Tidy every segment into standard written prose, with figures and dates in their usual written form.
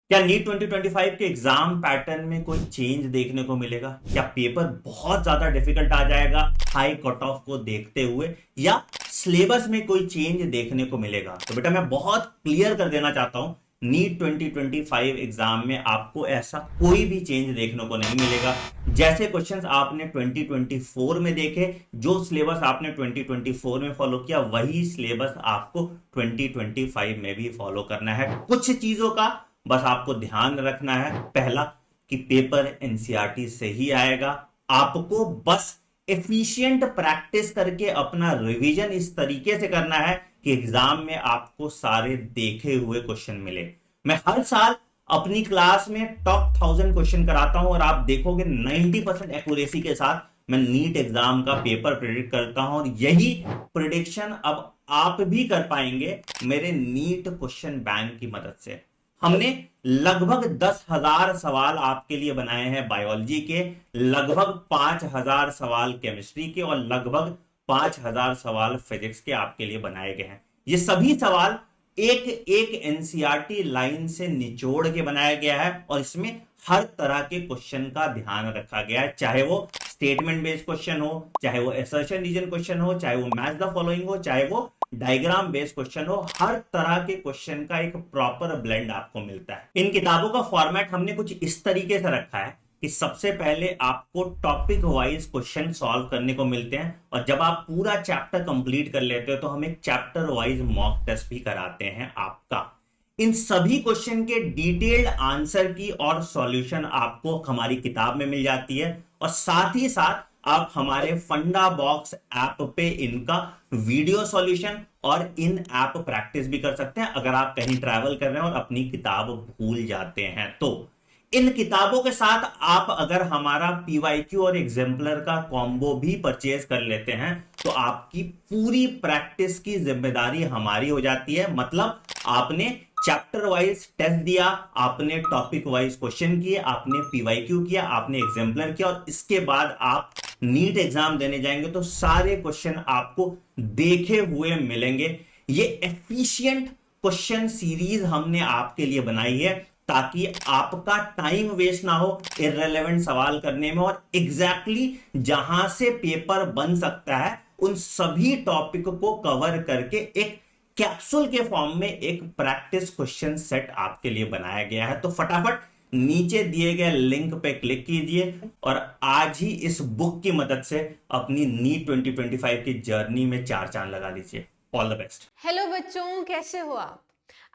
क्या नीट 2025 के exam pattern में कोई चेंज देखने को मिलेगा? क्या पेपर बहुत ज्यादा डिफिकल्ट आ जाएगा हाई कट ऑफ को देखते हुए, या सिलेबस में कोई चेंज देखने को मिलेगा? तो बेटा मैं बहुत क्लियर कर देना चाहता हूं, नीट 2025 एग्जाम में आपको ऐसा कोई भी चेंज देखने को नहीं मिलेगा। जैसे क्वेश्चंस आपने 2024 में देखे, जो सिलेबस आपने 2024 में फॉलो किया, वही सिलेबस आपको 2025 में भी फॉलो करना है। कुछ चीजों का बस आपको ध्यान रखना है। पहला कि पेपर एनसीईआरटी से ही आएगा। आपको बस एफिशिएंट प्रैक्टिस करके अपना रिवीजन इस तरीके से करना है कि एग्जाम में आपको सारे देखे हुए क्वेश्चन मिले। मैं हर साल अपनी क्लास में टॉप 1000 क्वेश्चन कराता हूं और आप देखोगे 90% एक्यूरेसी के साथ मैं नीट एग्जाम का पेपर प्रिडिक्ट करता हूं, और यही प्रिडिक्शन अब आप भी कर पाएंगे मेरे नीट क्वेश्चन बैंक की मदद से। हमने लगभग 10,000 सवाल आपके लिए बनाए हैं बायोलॉजी के, लगभग 5,000 सवाल केमिस्ट्री के, और लगभग 5,000 सवाल फिजिक्स के आपके लिए बनाए गए हैं। ये सभी सवाल एक एक एनसीईआरटी लाइन से निचोड़ के बनाया गया है, और इसमें हर तरह के क्वेश्चन का ध्यान रखा गया है, चाहे वो स्टेटमेंट बेस्ड क्वेश्चन हो, चाहे वो असर्शन रीजन क्वेश्चन हो, चाहे वो मैच द फॉलोइंग हो, चाहे वो डायग्राम बेस्ड क्वेश्चन हो। हर तरह के क्वेश्चन का एक प्रॉपर ब्लेंड आपको मिलता है। इन किताबों का फॉर्मेट हमने कुछ इस तरीके से रखा है कि सबसे पहले आपको टॉपिक वाइज क्वेश्चन सॉल्व करने को मिलते हैं, और जब आप पूरा चैप्टर कंप्लीट कर लेते हो तो हम एक चैप्टर वाइज मॉक टेस्ट भी कराते हैं आपका। इन सभी क्वेश्चन के डिटेल्ड आंसर की और सॉल्यूशन आपको हमारी किताब में मिल जाती है, और साथ ही साथ आप हमारे फंडा बॉक्स ऐप पे इनका वीडियो सॉल्यूशन और इन ऐप प्रैक्टिस भी कर सकते हैं अगर आप कहीं ट्रैवल कर रहे हैं और अपनी किताब भूल जाते हैं तो। इन किताबों के साथ आप अगर हमारा पीवाईक्यू और एग्जाम्पलर का कॉम्बो भी परचेज कर लेते हैं तो आपकी पूरी प्रैक्टिस की जिम्मेदारी हमारी हो जाती है। मतलब आपने चैप्टर वाइज टेस्ट दिया, आपने टॉपिक वाइज क्वेश्चन किए, आपने पीवाईक्यू किया, आपने एग्जाम्पलर किया, और इसके बाद आप नीट एग्जाम देने जाएंगे तो सारे क्वेश्चन आपको देखे हुए मिलेंगे। ये एफिशिएंट क्वेश्चन सीरीज हमने आपके लिए बनाई है ताकि आपका टाइम वेस्ट ना हो इररिलेवेंट सवाल करने में, और एग्जैक्टली जहां से पेपर बन सकता है उन सभी टॉपिक को कवर करके एक कैप्सूल के फॉर्म में एक प्रैक्टिस क्वेश्चन सेट आपके लिए बनाया गया है। तो फटाफट नीचे दिए गए लिंक पे क्लिक कीजिए और आज ही इस बुक की मदद से अपनी नीट 2025 की जर्नी में चार चांद लगा लीजिए। All the best. हेलो बच्चों, कैसे हो आप?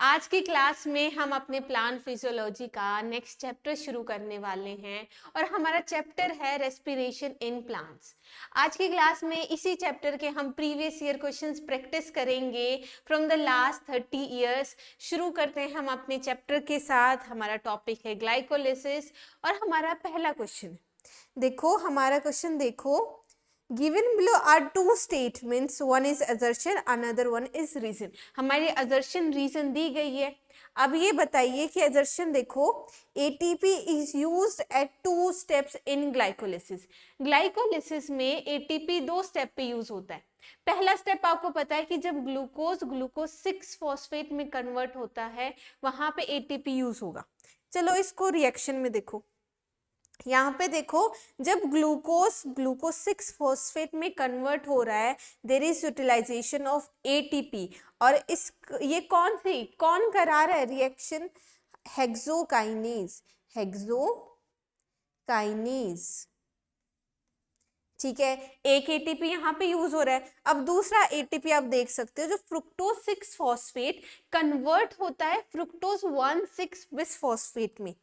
आज की क्लास में हम अपने प्लांट फिजियोलॉजी का नेक्स्ट चैप्टर शुरू करने वाले हैं और हमारा चैप्टर है रेस्पिरेशन इन प्लांट्स। आज की क्लास में इसी चैप्टर के हम प्रीवियस ईयर क्वेश्चंस प्रैक्टिस करेंगे फ्रॉम द लास्ट 30 इयर्स। शुरू करते हैं हम अपने चैप्टर के साथ। हमारा टॉपिक है ग्लाइकोलिसिस और हमारा पहला क्वेश्चन देखो, हमारा क्वेश्चन देखो, given below are two statements, one is assertion, another one is reason। हमारी assertion reason दी गई है। अब ये बताइए कि assertion देखो, ATP is used at two steps in glycolysis। glycolysis में ATP दो स्टेप पे यूज होता है। पहला स्टेप आपको पता है कि जब ग्लूकोज 6 फॉस्फेट में कन्वर्ट होता है वहां पे ATP यूज होगा। चलो इसको रिएक्शन में देखो, यहाँ पे देखो, जब ग्लूकोज 6 फॉस्फेट में कन्वर्ट हो रहा है, there is utilisation of ATP. और ये कौन करा रहा है रिएक्शन? हेक्सोकाइनेज। ठीक है, एक एटीपी यहाँ पे यूज हो रहा है। अब दूसरा एटीपी आप देख सकते हो, जो फ्रुक्टोज 6 फॉस्फेट कन्वर्ट होता है फ्रुक्टोज 1,6 बिसफॉस्फेट में।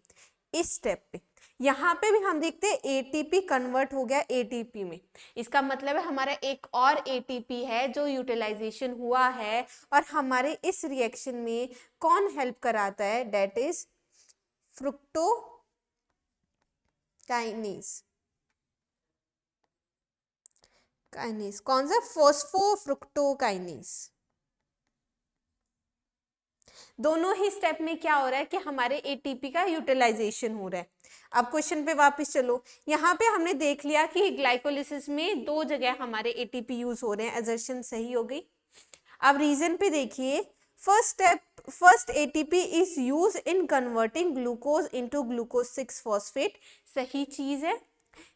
इस स्टेप पे यहाँ पे भी हम देखते हैं एटीपी कन्वर्ट हो गया एटीपी में। इसका मतलब है हमारा एक और एटीपी है जो यूटिलाइजेशन हुआ है, और हमारे इस रिएक्शन में कौन हेल्प कराता है? That is fructokinase. कौन सा? फॉस्फोफ्रुक्टोकाइनेज। दोनों ही स्टेप में क्या हो रहा है कि हमारे एटीपी का यूटिलाइजेशन हो रहा है। अब क्वेश्चन पे वापस चलो, यहाँ पे हमने देख लिया कि ग्लाइकोलिसिस में दो जगह हमारे एटीपी यूज हो रहे हैं। असर्शन सही हो गई। अब रीजन पे देखिए, first ATP is used in converting glucose into glucose 6-phosphate, सही चीज है.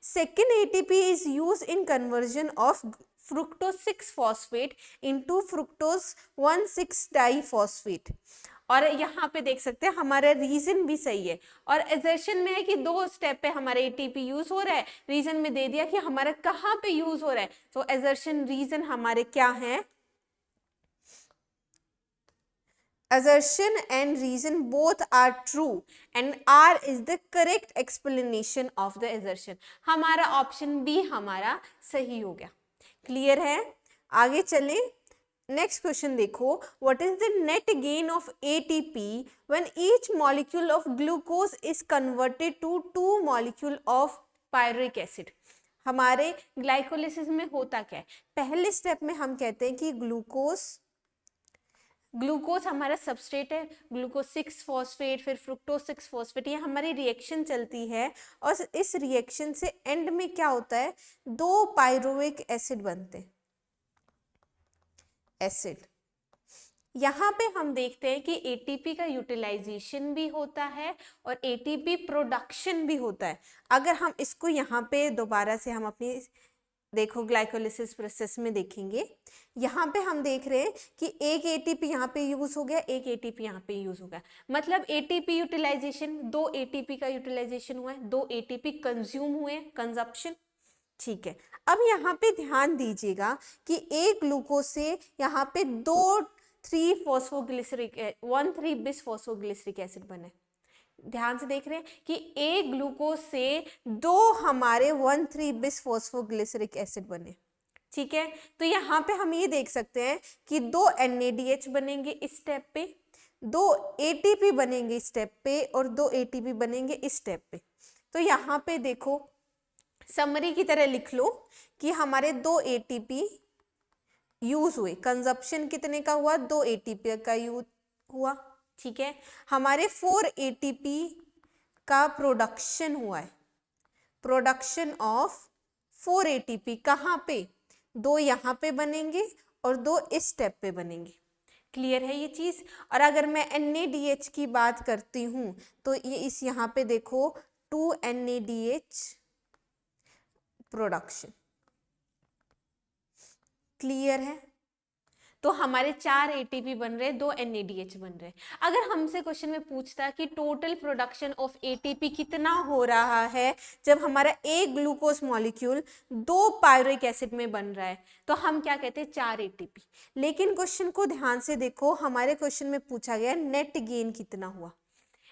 Second ATP is used in conversion of fructose 6-phosphate into fructose 1,6-diphosphate. और यहाँ पे देख सकते हैं हमारा रीजन भी सही है, और एजर्शन में है कि 2 स्टेप पे हमारा एटीपी यूज हो रहा है, रीजन में दे दिया कि हमारा कहाँ पे यूज हो रहा है. तो एजर्शन रीजन हमारे क्या है, assertion and reason both are true and R is the correct explanation of the assertion. हमारा ऑप्शन बी हमारा सही हो गया. क्लियर है. आगे चलें. नेक्स्ट क्वेश्चन देखो. What is the net gain of ATP when each molecule of glucose is converted to 2 molecule of pyruvic acid. हमारे ग्लाइकोलिसिस में होता क्या है, पहले स्टेप में हम कहते हैं कि ग्लूकोज हमारा सबस्ट्रेट है, ग्लूकोज 6-फॉस्फेट, फिर फ्रुक्टोज 6-फॉस्फेट, ये हमारी रिएक्शन चलती है, और इस रिएक्शन से एंड में क्या होता है, 2 पायरुविक एसिड बनते हैं. एसिड यहाँ पे हम देखते हैं कि एटीपी का यूटिलाइजेशन भी होता है और एटीपी प्रोडक्शन भी होता है. अगर हम इसको यहाँ पे दोबारा से हम अपनी देखो ग्लाइकोलिसिस प्रोसेस में देखेंगे, यहाँ पे हम देख रहे हैं कि एक एटीपी यहाँ पे यूज हो गया, एक एटीपी यहाँ पे यूज हो गया. मतलब एटीपी यूटिलाइजेशन, 2 एटीपी का यूटिलाइजेशन हुआ है, 2 एटीपी कंज्यूम हुए, कंजप्शन. ठीक है. अब यहाँ पे ध्यान दीजिएगा कि एक ग्लूकोज से यहाँ पे 1,3-बिसफॉस्फोग्लिसरिक एसिड बने. ध्यान से देख रहे हैं कि एक ग्लूकोज से 2 हमारे 1,3-बिसफॉस्फोग्लिसरिक एसिड बने. ठीक है. तो यहाँ पे हम ये देख सकते हैं कि 2 NADH बनेंगे इस स्टेप पे, 2 ATP बनेंगे इस स्टेप पे, और 2 ATP बनेंगे इस स्टेप पे. तो यहाँ पे देखो समरी की तरह लिख लो कि हमारे 2 ATP यूज हुए, कंजप्शन कितने का हुआ, 2 ATP का यूज हुआ. ठीक है. हमारे 4 ATP का प्रोडक्शन हुआ है, प्रोडक्शन ऑफ 4 ATP कहाँ पे, 2 यहाँ पे बनेंगे और 2 इस स्टेप पे बनेंगे. क्लियर है ये चीज. और अगर मैं NADH की बात करती हूँ तो ये इस यहाँ पे देखो 2 NADH प्रोडक्शन. क्लियर है. तो हमारे 4 ATP बन रहे, 2 NADH बन रहे. अगर हमसे क्वेश्चन में पूछता कि टोटल प्रोडक्शन ऑफ ATP कितना हो रहा है जब हमारा एक ग्लूकोज मॉलिक्यूल 2 पायरुविक एसिड में बन रहा है, तो हम क्या कहते हैं, 4 ATP. लेकिन क्वेश्चन को ध्यान से देखो, हमारे क्वेश्चन में पूछा गया नेट गेन कितना हुआ.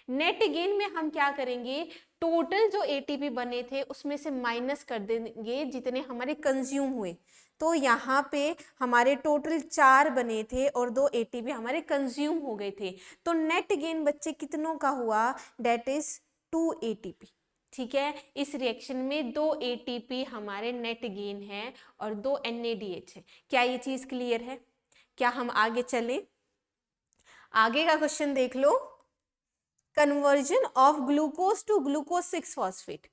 नेट गेन में हम क्या करेंगे, टोटल जो एटीपी बने थे उसमें से माइनस कर देंगे जितने हमारे कंज्यूम हुए. तो यहाँ पे हमारे टोटल 4 बने थे और 2 एटीपी हमारे कंज्यूम हो गए थे. तो नेट गेन बच्चे कितनों का हुआ, डेट इज 2 ATP. ठीक है. इस रिएक्शन में 2 ATP हमारे नेट गेन है और 2 NADH है. क्या ये चीज क्लियर है. क्या हम आगे चलें. आगे का क्वेश्चन देख लो. Conversion of glucose to glucose six phosphate.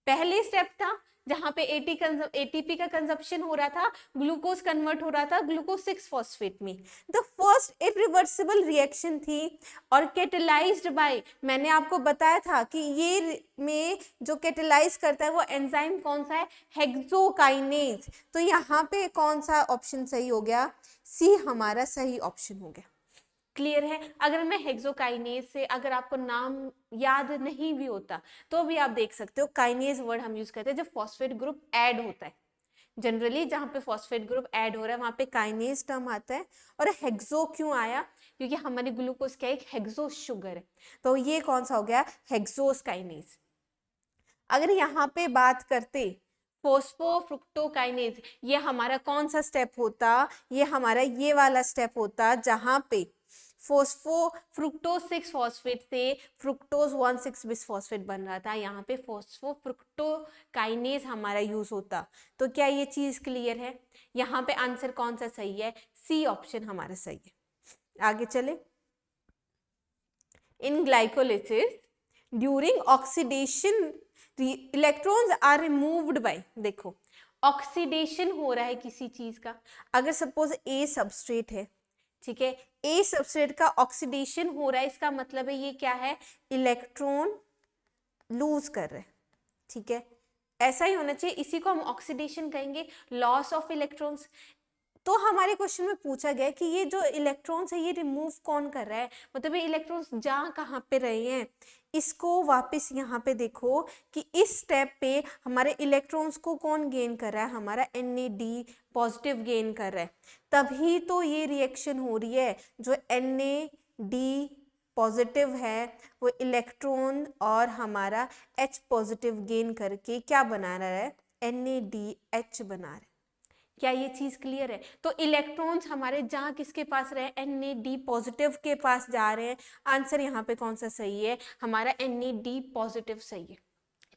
पहले स्टेप था जहां पे एटीपी का कंजप्शन हो रहा था, ग्लूकोज कन्वर्ट हो रहा था ग्लूकोज 6-फॉस्फेट में. द फर्स्ट इरिवर्सिबल रिएक्शन थी और कैटेलाइज्ड बाय, मैंने आपको बताया था कि ये में जो कैटेलाइज करता है वो एंजाइम कौन सा है, हेक्सोकाइनेज. तो यहाँ पे कौन सा ऑप्शन सही हो गया, सी हमारा सही ऑप्शन हो गया. क्लियर है. अगर मैं हेक्सोकाइनेज से, अगर आपको नाम याद नहीं भी होता तो भी आप देख सकते हो, काइनेज वर्ड हम यूज करते हैं जब फॉस्फेट ग्रुप ऐड होता है. जनरली जहाँ पे फॉस्फेट ग्रुप ऐड हो रहा है वहां पे काइनेज टर्म आता है. और हेक्सो क्यों आया, क्योंकि हमारी ग्लूकोज क्या एक हेक्सो शुगर है. तो ये कौन सा हो गया, हेक्सोस काइनेज. अगर यहाँ पे बात करते फोस्फोफ्रुक्टोकाइनेज, ये हमारा कौन सा स्टेप होता, ये हमारा ये वाला स्टेप होता जहाँ पे फोस्फोफ्रुक्टोज 6-फॉस्फेट से फ्रुक्टोज 1,6-बिसफॉस्फेट बन रहा था. यहाँ पे फोस्फोफ्रुक्टोकाइनेज हमारा यूज होता. तो क्या ये चीज क्लियर है. यहाँ पे आंसर कौन सा सही है, सी ऑप्शन हमारा सही है. आगे चले. In glycolysis during oxidation electrons are removed by, देखो ऑक्सीडेशन हो रहा है किसी चीज का. अगर सपोज ए सबस्ट्रेट है, ठीक है, ए सबस्ट्रेट का ऑक्सीडेशन हो रहा है, इसका मतलब है ये क्या है, इलेक्ट्रॉन लूज कर रहे हैं। ठीक है, ऐसा ही होना चाहिए, इसी को हम ऑक्सीडेशन कहेंगे, लॉस ऑफ इलेक्ट्रॉन्स। तो हमारे क्वेश्चन में पूछा गया कि ये जो इलेक्ट्रॉन्स है ये रिमूव कौन कर रहा है, मतलब ये इलेक्ट्रॉन्स जा कहाँ पे रहे हैं, इसको वापस यहाँ पे देखो कि इस स्टेप पे हमारे इलेक्ट्रॉन्स को कौन गेन कर रहा है, हमारा NAD पॉजिटिव गेन कर रहा है, तभी तो ये रिएक्शन हो रही है। जो NAD पॉजिटिव है वो इलेक्ट्रॉन और हमारा H पॉजिटिव गेन करके क्या बना रहा है, NADH बना रहा है। क्या ये चीज क्लियर है? तो इलेक्ट्रॉन्स हमारे जहाँ किसके पास रहे, NAD पॉजिटिव के पास जा रहे हैं। आंसर यहाँ पे कौन सा सही है, हमारा NAD पॉजिटिव सही है।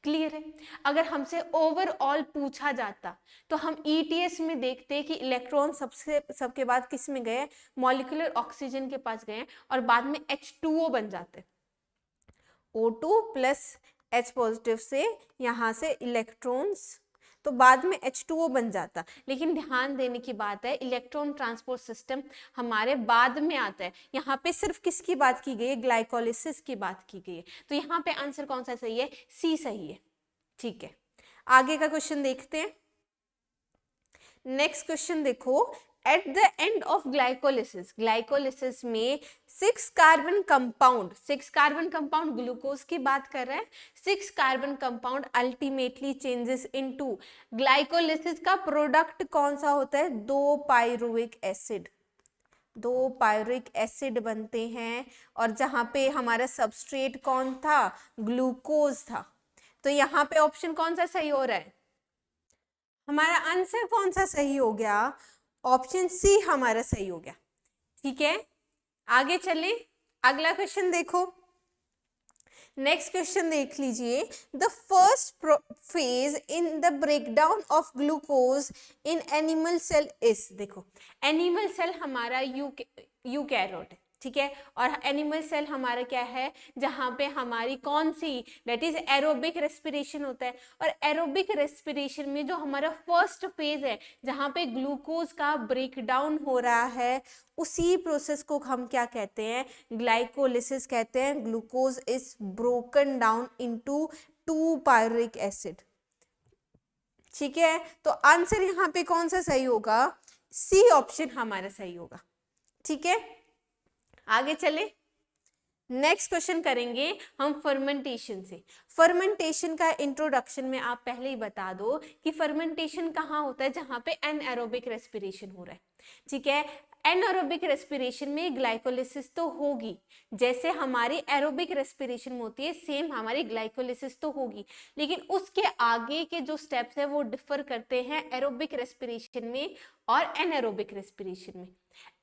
क्लियर है? अगर हमसे ओवरऑल पूछा जाता तो हम ETS में देखते कि इलेक्ट्रॉन सबके बाद किस में गए, मॉलिक्यूलर ऑक्सीजन के पास गए और बाद में H2O बन जाते, O2 प्लस H पॉजिटिव से यहाँ से इलेक्ट्रॉन्स, तो बाद में H2O बन जाता। लेकिन ध्यान देने की बात है, इलेक्ट्रॉन ट्रांसपोर्ट सिस्टम हमारे बाद में आता है। यहाँ पे सिर्फ किसकी बात की गई है, ग्लाइकोलिसिस की बात की गई है। तो यहाँ पे आंसर कौन सा सही है, सी सही है। ठीक है, आगे का क्वेश्चन देखते हैं। नेक्स्ट क्वेश्चन देखो, at the end of glycolysis में 6 कार्बन कंपाउंड ग्लूकोज की बात कर रहे हैं, 6 carbon compound ultimately changes into, glycolysis का प्रोडक्ट कौन सा होता है, 2 पायरुविक एसिड बनते हैं। और जहां पे हमारा सबस्ट्रेट कौन था, ग्लूकोज था। तो यहाँ पे ऑप्शन कौन सा सही हो रहा है, हमारा आंसर कौन सा सही हो गया, ऑप्शन सी हमारा सही हो गया। ठीक है, आगे चले, अगला क्वेश्चन देखो। नेक्स्ट क्वेश्चन देख लीजिए, the first phase in the breakdown of glucose in animal cell is, देखो एनिमल सेल हमारा यूकैरियोट है, ठीक है, और एनिमल सेल हमारा क्या है, जहां पे हमारी कौन सी, दैट इज एरोबिक रेस्पिरेशन होता है। और एरोबिक रेस्पिरेशन में जो हमारा फर्स्ट फेज है, जहां पे ग्लूकोज का ब्रेकडाउन हो रहा है, उसी प्रोसेस को हम क्या कहते हैं, ग्लाइकोलिसिस कहते हैं। Glucose is broken down into 2 pyruvic acid. ठीक है, तो आंसर यहाँ पे कौन सा सही होगा, सी ऑप्शन हमारा सही होगा। ठीक है, आगे चले, नेक्स्ट क्वेश्चन करेंगे हम फर्मेंटेशन से। फर्मेंटेशन का इंट्रोडक्शन में आप पहले ही बता दो कि फर्मेंटेशन कहाँ होता है, जहां पे एनएरोबिक रेस्पिरेशन हो रहा है। ठीक है, एनएरोबिक रेस्पिरेशन में ग्लाइकोलिसिस तो होगी, जैसे हमारी एरोबिक रेस्पिरेशन में होती है, सेम हमारी ग्लाइकोलिसिस तो होगी, लेकिन उसके आगे के जो स्टेप्स है वो डिफर करते हैं एरोबिक रेस्पिरेशन में और एनएरोबिक रेस्पिरेशन में।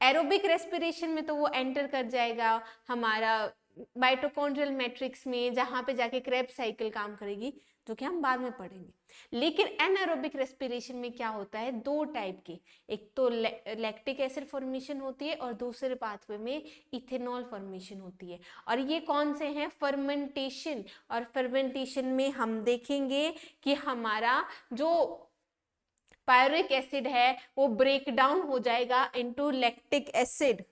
एरोबिक रेस्पिरेशन में तो वो एंटर कर जाएगा हमारा माइटोकॉन्ड्रियल मैट्रिक्स में, जहां पे जाके क्रेब्स साइकिल काम करेगी, जो कि हम बाद में पढ़ेंगे। लेकिन एनारोबिक रेस्पिरेशन में क्या होता है, 2 टाइप के, एक तो लैक्टिक एसिड फॉर्मेशन होती है और दूसरे पाथवे में इथेनॉल फॉर्मेशन होती है। और ये कौन से हैं, फर्मेंटेशन। और फर्मेंटेशन में हम देखेंगे कि हमारा जो पायरुविक एसिड है वो ब्रेक डाउन हो जाएगा into lactic acid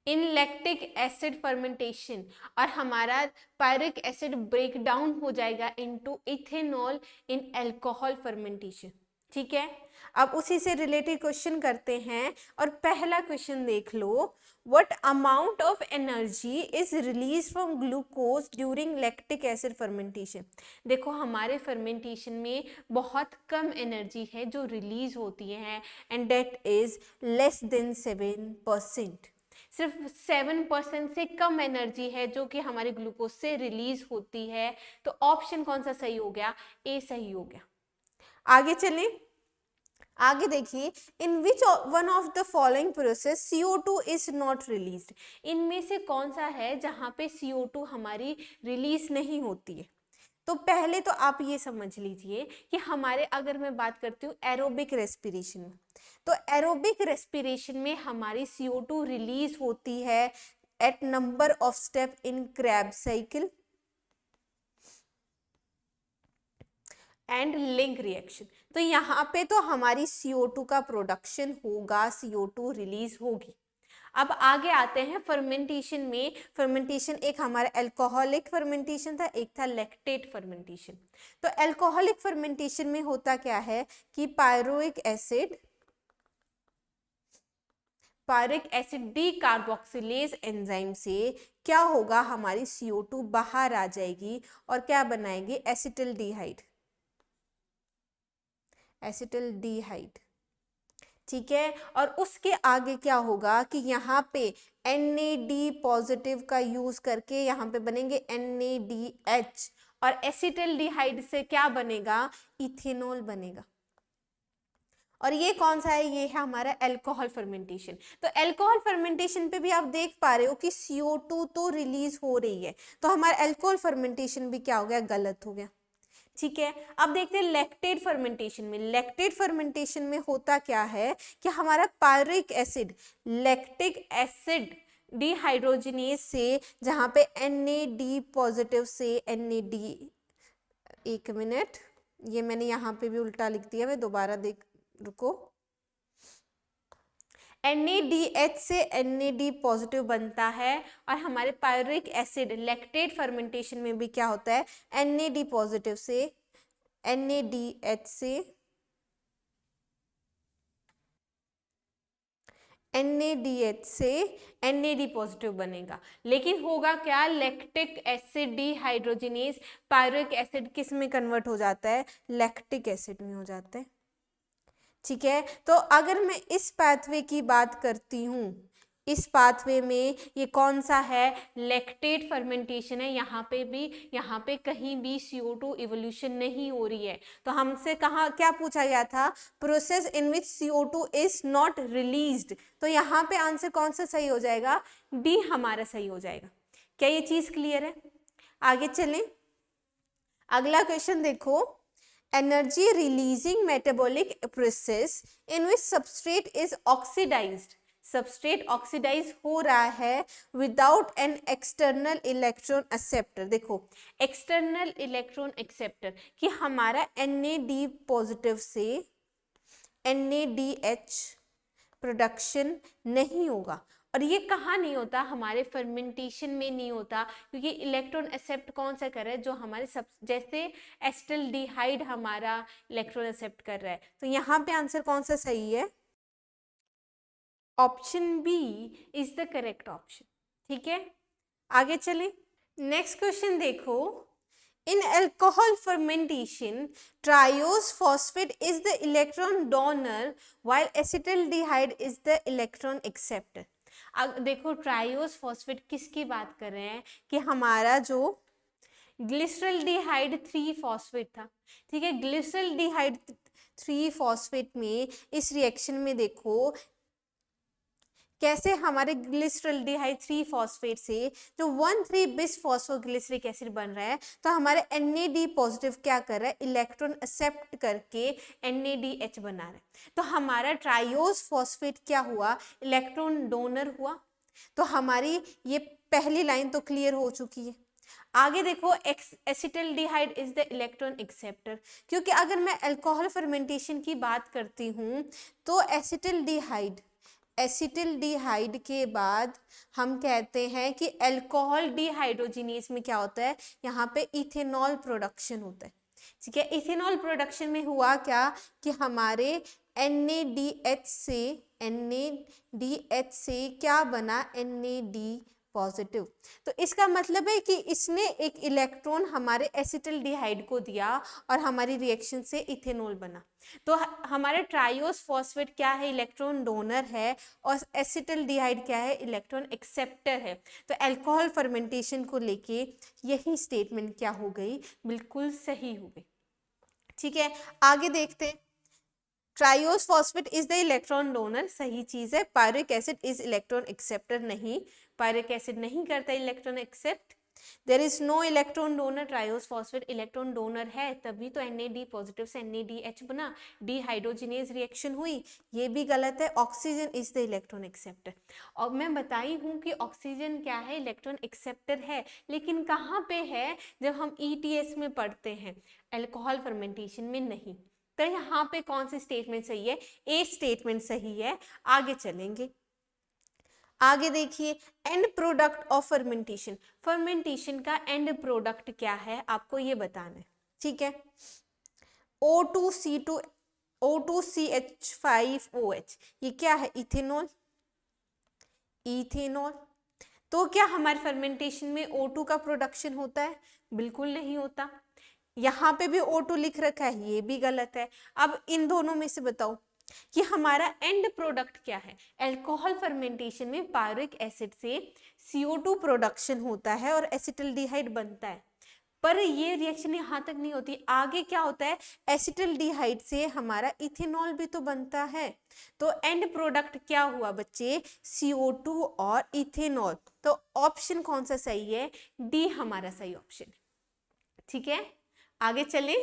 in lactic acid fermentation, और हमारा पायरुविक एसिड ब्रेक डाउन हो जाएगा इनटू इथेनॉल इन अल्कोहल फर्मेंटेशन। ठीक है, अब उसी से रिलेटेड क्वेश्चन करते हैं और पहला क्वेश्चन देख लो, what amount of energy is release from glucose during lactic acid fermentation. देखो हमारे फर्मेंटेशन में बहुत कम एनर्जी है जो रिलीज होती है, and that is less then 7%। सिर्फ 7% से कम एनर्जी है जो कि हमारे ग्लूकोज से रिलीज होती है। तो ऑप्शन कौन सा सही हो गया, ए सही हो गया। आगे चलें, आगे देखिए, in which one of the following process CO2 is not released. इनमें से कौन सा है जहां पे CO2 हमारी रिलीज नहीं होती है। तो पहले तो आप ये समझ लीजिए कि हमारे, अगर मैं बात करती हूँ एरोबिक रेस्पिरेशन में, तो एरोबिक रेस्पिरेशन में हमारी CO2 रिलीज होती है at number of step in krebs cycle and link reaction. तो यहाँ पे तो हमारी CO2 का प्रोडक्शन होगा, CO2 रिलीज होगी। अब आगे आते हैं फर्मेंटेशन में। फर्मेंटेशन एक हमारा अल्कोहलिक फर्मेंटेशन था, एक था लैक्टेट फर्मेंटेशन। तो अल्कोहलिक फर्मेंटेशन में होता क्या है कि pyruvic acid D carboxylase enzyme से क्या होगा, हमारी CO2 बाहर आ जाएगी और क्या बनाएगी, एसिटल्डिहाइड। ठीक है, और उसके आगे क्या होगा कि यहाँ पे NAD पॉजिटिव का यूज करके यहाँ पे बनेंगे NADH, और एसिटल्डिहाइड से क्या बनेगा, इथेनॉल बनेगा। और ये कौन सा है, ये है हमारा अल्कोहल फर्मेंटेशन। तो अल्कोहल फर्मेंटेशन पे भी आप देख पा रहे हो कि CO2 तो रिलीज हो रही है, तो हमारा अल्कोहल फर्मेंटेशन भी क्या हो गया, गलत हो गया। ठीक है, अब देखते हैं लैक्टेट फर्मेंटेशन में। लैक्टेट फर्मेंटेशन में होता क्या है कि हमारा pyruvic acid lactic acid dehydrogenase से, जहां पे NAD पॉजिटिव से NAD, एक मिनट, ये मैंने यहाँ पे भी उल्टा लिख दिया, मैं दोबारा रुको, NADH से NAD पॉजिटिव बनता है, और हमारे पायरिक एसिड लैक्टेट फर्मेंटेशन में भी क्या होता है, NAD पॉजिटिव से NADH से NAD पॉजिटिव बनेगा। लेकिन होगा क्या, lactic acid dehydrogenase pyruvic acid किस में कन्वर्ट हो जाता है, लैक्टिक एसिड में हो जाता है। ठीक है, तो अगर मैं इस पाथवे की बात करती हूँ, इस पाथवे में ये कौन सा है, लैक्टेट फर्मेंटेशन है। यहाँ पे कहीं भी CO2 इवोल्यूशन नहीं हो रही है। तो हमसे कहा क्या पूछा गया था, process in which CO2 is not released. तो यहाँ पे आंसर कौन सा सही हो जाएगा, डी हमारा सही हो जाएगा। क्या ये चीज क्लियर है? आगे चलें, अगला क्वेश्चन देखो। Energy releasing metabolic process in which substrate is oxidized, substrate oxidize हो रहा है without an external electron acceptor. देखो एक्सटर्नल इलेक्ट्रॉन एक्सेप्टर कि हमारा NAD पॉजिटिव से NADH प्रोडक्शन नहीं होगा। और ये कहाँ नहीं होता, हमारे फर्मेंटेशन में नहीं होता, क्योंकि इलेक्ट्रॉन एक्सेप्ट कौन सा कर रहा है, जो हमारे सब जैसे एसिटल्डिहाइड हमारा इलेक्ट्रॉन एक्सेप्ट कर रहा है। तो यहाँ पे आंसर कौन सा सही है, option B is the correct option. ठीक है, आगे चलें, नेक्स्ट क्वेश्चन देखो। In alcohol fermentation, triose phosphate is the electron donor while acetaldehyde is the electron acceptor. अब देखो ट्रायोस फॉस्फेट किसकी बात कर रहे हैं कि हमारा जो ग्लिसरल्डिहाइड 3 फॉस्फेट था। ठीक है, ग्लिसरल्डिहाइड 3 फॉस्फेट में इस रिएक्शन में देखो कैसे हमारे ग्लिसरल्डिहाइड 3 फॉस्फेट से जो 1,3 बिस फॉस्फोग्लिसरिक एसिड बन रहा है, तो हमारे NAD पॉजिटिव क्या कर रहा है, इलेक्ट्रॉन एक्सेप्ट करके NADH बना रहा है। तो हमारा ट्रायोस फॉस्फेट क्या हुआ, इलेक्ट्रॉन डोनर हुआ। तो हमारी ये पहली लाइन तो क्लियर हो चुकी है। आगे देखो, acetaldehyde is the electron acceptor, क्योंकि अगर मैं अल्कोहल फर्मेंटेशन की बात करती हूँ तो एसिटल्डिहाइड के बाद हम कहते हैं कि अल्कोहल डिहाइड्रोजिनेज में क्या होता है, यहाँ पे इथेनॉल प्रोडक्शन होता है। ठीक है, इथेनॉल प्रोडक्शन में हुआ क्या कि हमारे NADH से क्या बना, NAD पॉजिटिव। तो इसका मतलब है कि इसने एक इलेक्ट्रॉन हमारे एसिटल्डिहाइड को दिया और हमारी रिएक्शन से इथेनॉल बना। तो हमारे ट्रायोस फॉस्फेट क्या है, इलेक्ट्रॉन डोनर है, और एसिटल्डिहाइड क्या है, इलेक्ट्रॉन एक्सेप्टर है। तो अल्कोहल फर्मेंटेशन को लेके यही स्टेटमेंट क्या हो गई, बिल्कुल सही हो गई। ठीक है, आगे देखते हैं। Triose phosphate is the electron donor, सही चीज है। Pyruvic acid is electron acceptor, नहीं, पायरिक एसिड नहीं करता electron accept. There is no electron donor, triose phosphate electron donor है, तभी तो NAD पॉजिटिव से NADH बना, डिहाइड्रोजिनेज रिएक्शन हुई। ये भी गलत है, oxygen is the electron acceptor. और मैं बताई हूँ कि ऑक्सीजन क्या है, इलेक्ट्रॉन एक्सेप्टर है, लेकिन कहाँ पे है, जब हम ETS में पढ़ते हैं, अल्कोहल फर्मेंटेशन में नहीं। तो यहाँ पे कौन सी स्टेटमेंट सही है, ए स्टेटमेंट सही है। आगे चलेंगे, आगे देखिए, and product of fermentation, fermentation का एंड प्रोडक्ट क्या है आपको ये बताना है, ठीक है। O2C2 O2CH5OH, ये क्या है, इथेनॉल, इथेनॉल। तो क्या हमारे फर्मेंटेशन में O2 का प्रोडक्शन होता है? बिल्कुल नहीं होता। यहाँ पे भी O2 लिख रखा है, ये भी गलत है। अब इन दोनों में से बताओ कि हमारा एंड प्रोडक्ट क्या है। अल्कोहल फर्मेंटेशन में पायरुविक एसिड से CO2 प्रोडक्शन होता है और एसिटल्डिहाइड बनता है, पर ये रिएक्शन यहाँ तक नहीं होती। आगे क्या होता है, एसिटल्डिहाइड से हमारा इथेनॉल भी तो बनता है। तो एंड प्रोडक्ट क्या हुआ बच्चे, CO2 और इथेनॉल। तो ऑप्शन कौन सा सही है, डी हमारा सही ऑप्शन है, ठीक है। आगे चले,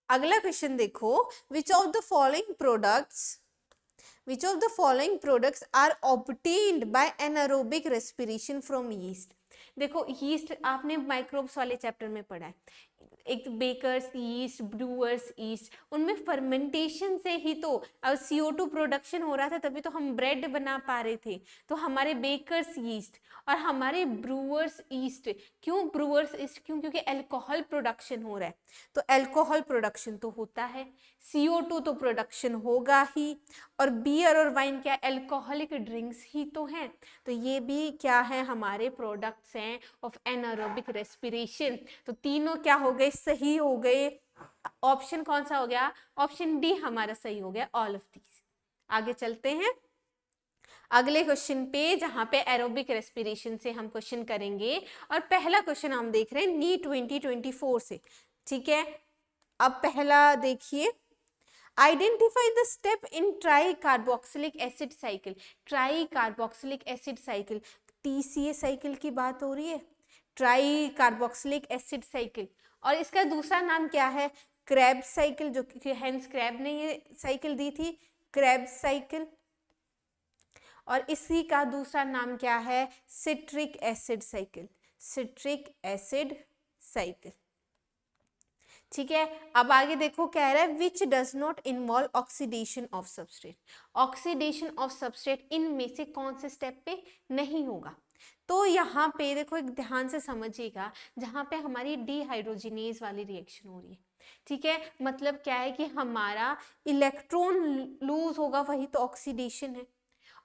अगला क्वेश्चन देखो, which of the following products are obtained by anaerobic respiration from yeast। देखो यीस्ट आपने माइक्रोब्स वाले चैप्टर में पढ़ा है, एक बेकर्स यीस्ट, ब्रूअर्स यीस्ट, उनमें फर्मेंटेशन से ही तो CO2 प्रोडक्शन हो रहा था, तभी तो हम ब्रेड बना पा रहे थे। तो हमारे बेकर्स यीस्ट और हमारे ब्रूअर्स यीस्ट, क्यों ब्रूअर्स यीस्ट, क्यों, क्योंकि अल्कोहल प्रोडक्शन हो रहा है, तो अल्कोहल प्रोडक्शन तो होता है, CO2 तो प्रोडक्शन होगा ही, और बियर और वाइन क्या अल्कोहलिक ड्रिंक्स ही तो हैं। तो ये भी क्या है, हमारे प्रोडक्ट्स हैं ऑफ एनारोबिक रेस्पिरेशन। तो तीनों क्या हो गए, सही हो गए। ऑप्शन कौन सा हो गया, ऑप्शन डी हमारा सही हो गया, ऑल ऑफ दीज। आगे चलते हैं अगले क्वेश्चन पे, जहां पे एरोबिक रेस्पिरेशन से हम क्वेश्चन करेंगे, और पहला क्वेश्चन हम देख रहे हैं नीट 2024 से, ठीक है। अब पहला देखिए, identify the step in try carboxylic acid cycle. Try carboxylic acid cycle, TCA cycle की बात हो रही है, ट्राई कार्बोक्सिलिक एसिड साइकिल। और इसका दूसरा नाम क्या है, क्रेब्स साइकिल, जो कि हेंस क्रेब ने ये साइकिल दी थी, क्रेब्स साइकिल। और इसी का दूसरा नाम क्या है, citric acid cycle, citric acid cycle, ठीक है। अब आगे देखो, कह रहा है which does not involve oxidation of substrate. Oxidation of substrate इनमें से कौन से स्टेप पे नहीं होगा। तो यहाँ पे देखो, एक ध्यान से समझिएगा, जहाँ पे हमारी डीहाइड्रोजिनेज वाली रिएक्शन हो रही है, ठीक है, मतलब क्या है कि हमारा इलेक्ट्रॉन लूज होगा, वही तो ऑक्सीडेशन है।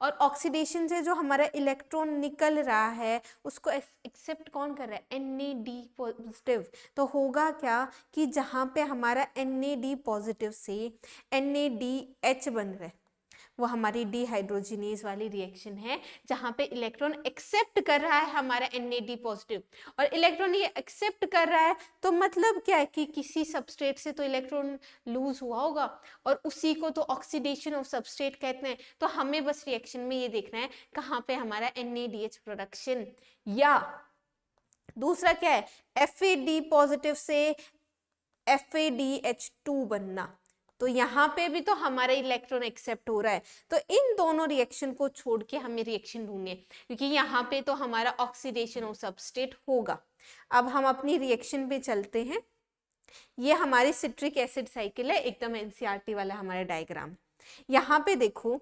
और ऑक्सीडेशन से जो हमारा इलेक्ट्रॉन निकल रहा है उसको एक्सेप्ट कौन कर रहा है, NAD पॉजिटिव। तो होगा क्या कि जहाँ पे हमारा NAD पॉजिटिव से NADH बन रहा है, वो हमारी डीहाइड्रोजिनेज वाली रिएक्शन है, जहाँ पे इलेक्ट्रॉन एक्सेप्ट कर रहा है हमारा NAD पॉजिटिव। और इलेक्ट्रॉन ये एक्सेप्ट कर रहा है तो मतलब क्या है कि किसी सबस्ट्रेट से तो इलेक्ट्रॉन लूज हुआ होगा, और उसी को तो ऑक्सीडेशन ऑफ सबस्ट्रेट कहते हैं। तो हमें बस रिएक्शन में ये देखना है कहाँ पे हमारा NADH प्रोडक्शन, या दूसरा क्या है, FAD पॉजिटिव से FADH2 बनना। तो यहाँ पे भी तो हमारा इलेक्ट्रॉन एक्सेप्ट हो रहा है। तो इन दोनों रिएक्शन को छोड़ के हमें रिएक्शन ढूंढनी है, क्योंकि यहाँ पे तो हमारा ऑक्सीडेशन ऑफ सबस्ट्रेट होगा। अब हम अपनी रिएक्शन पे चलते हैं। ये हमारी सिट्रिक एसिड साइकिल है, एकदम NCERT वाला हमारा डायग्राम। यहाँ पे देखो,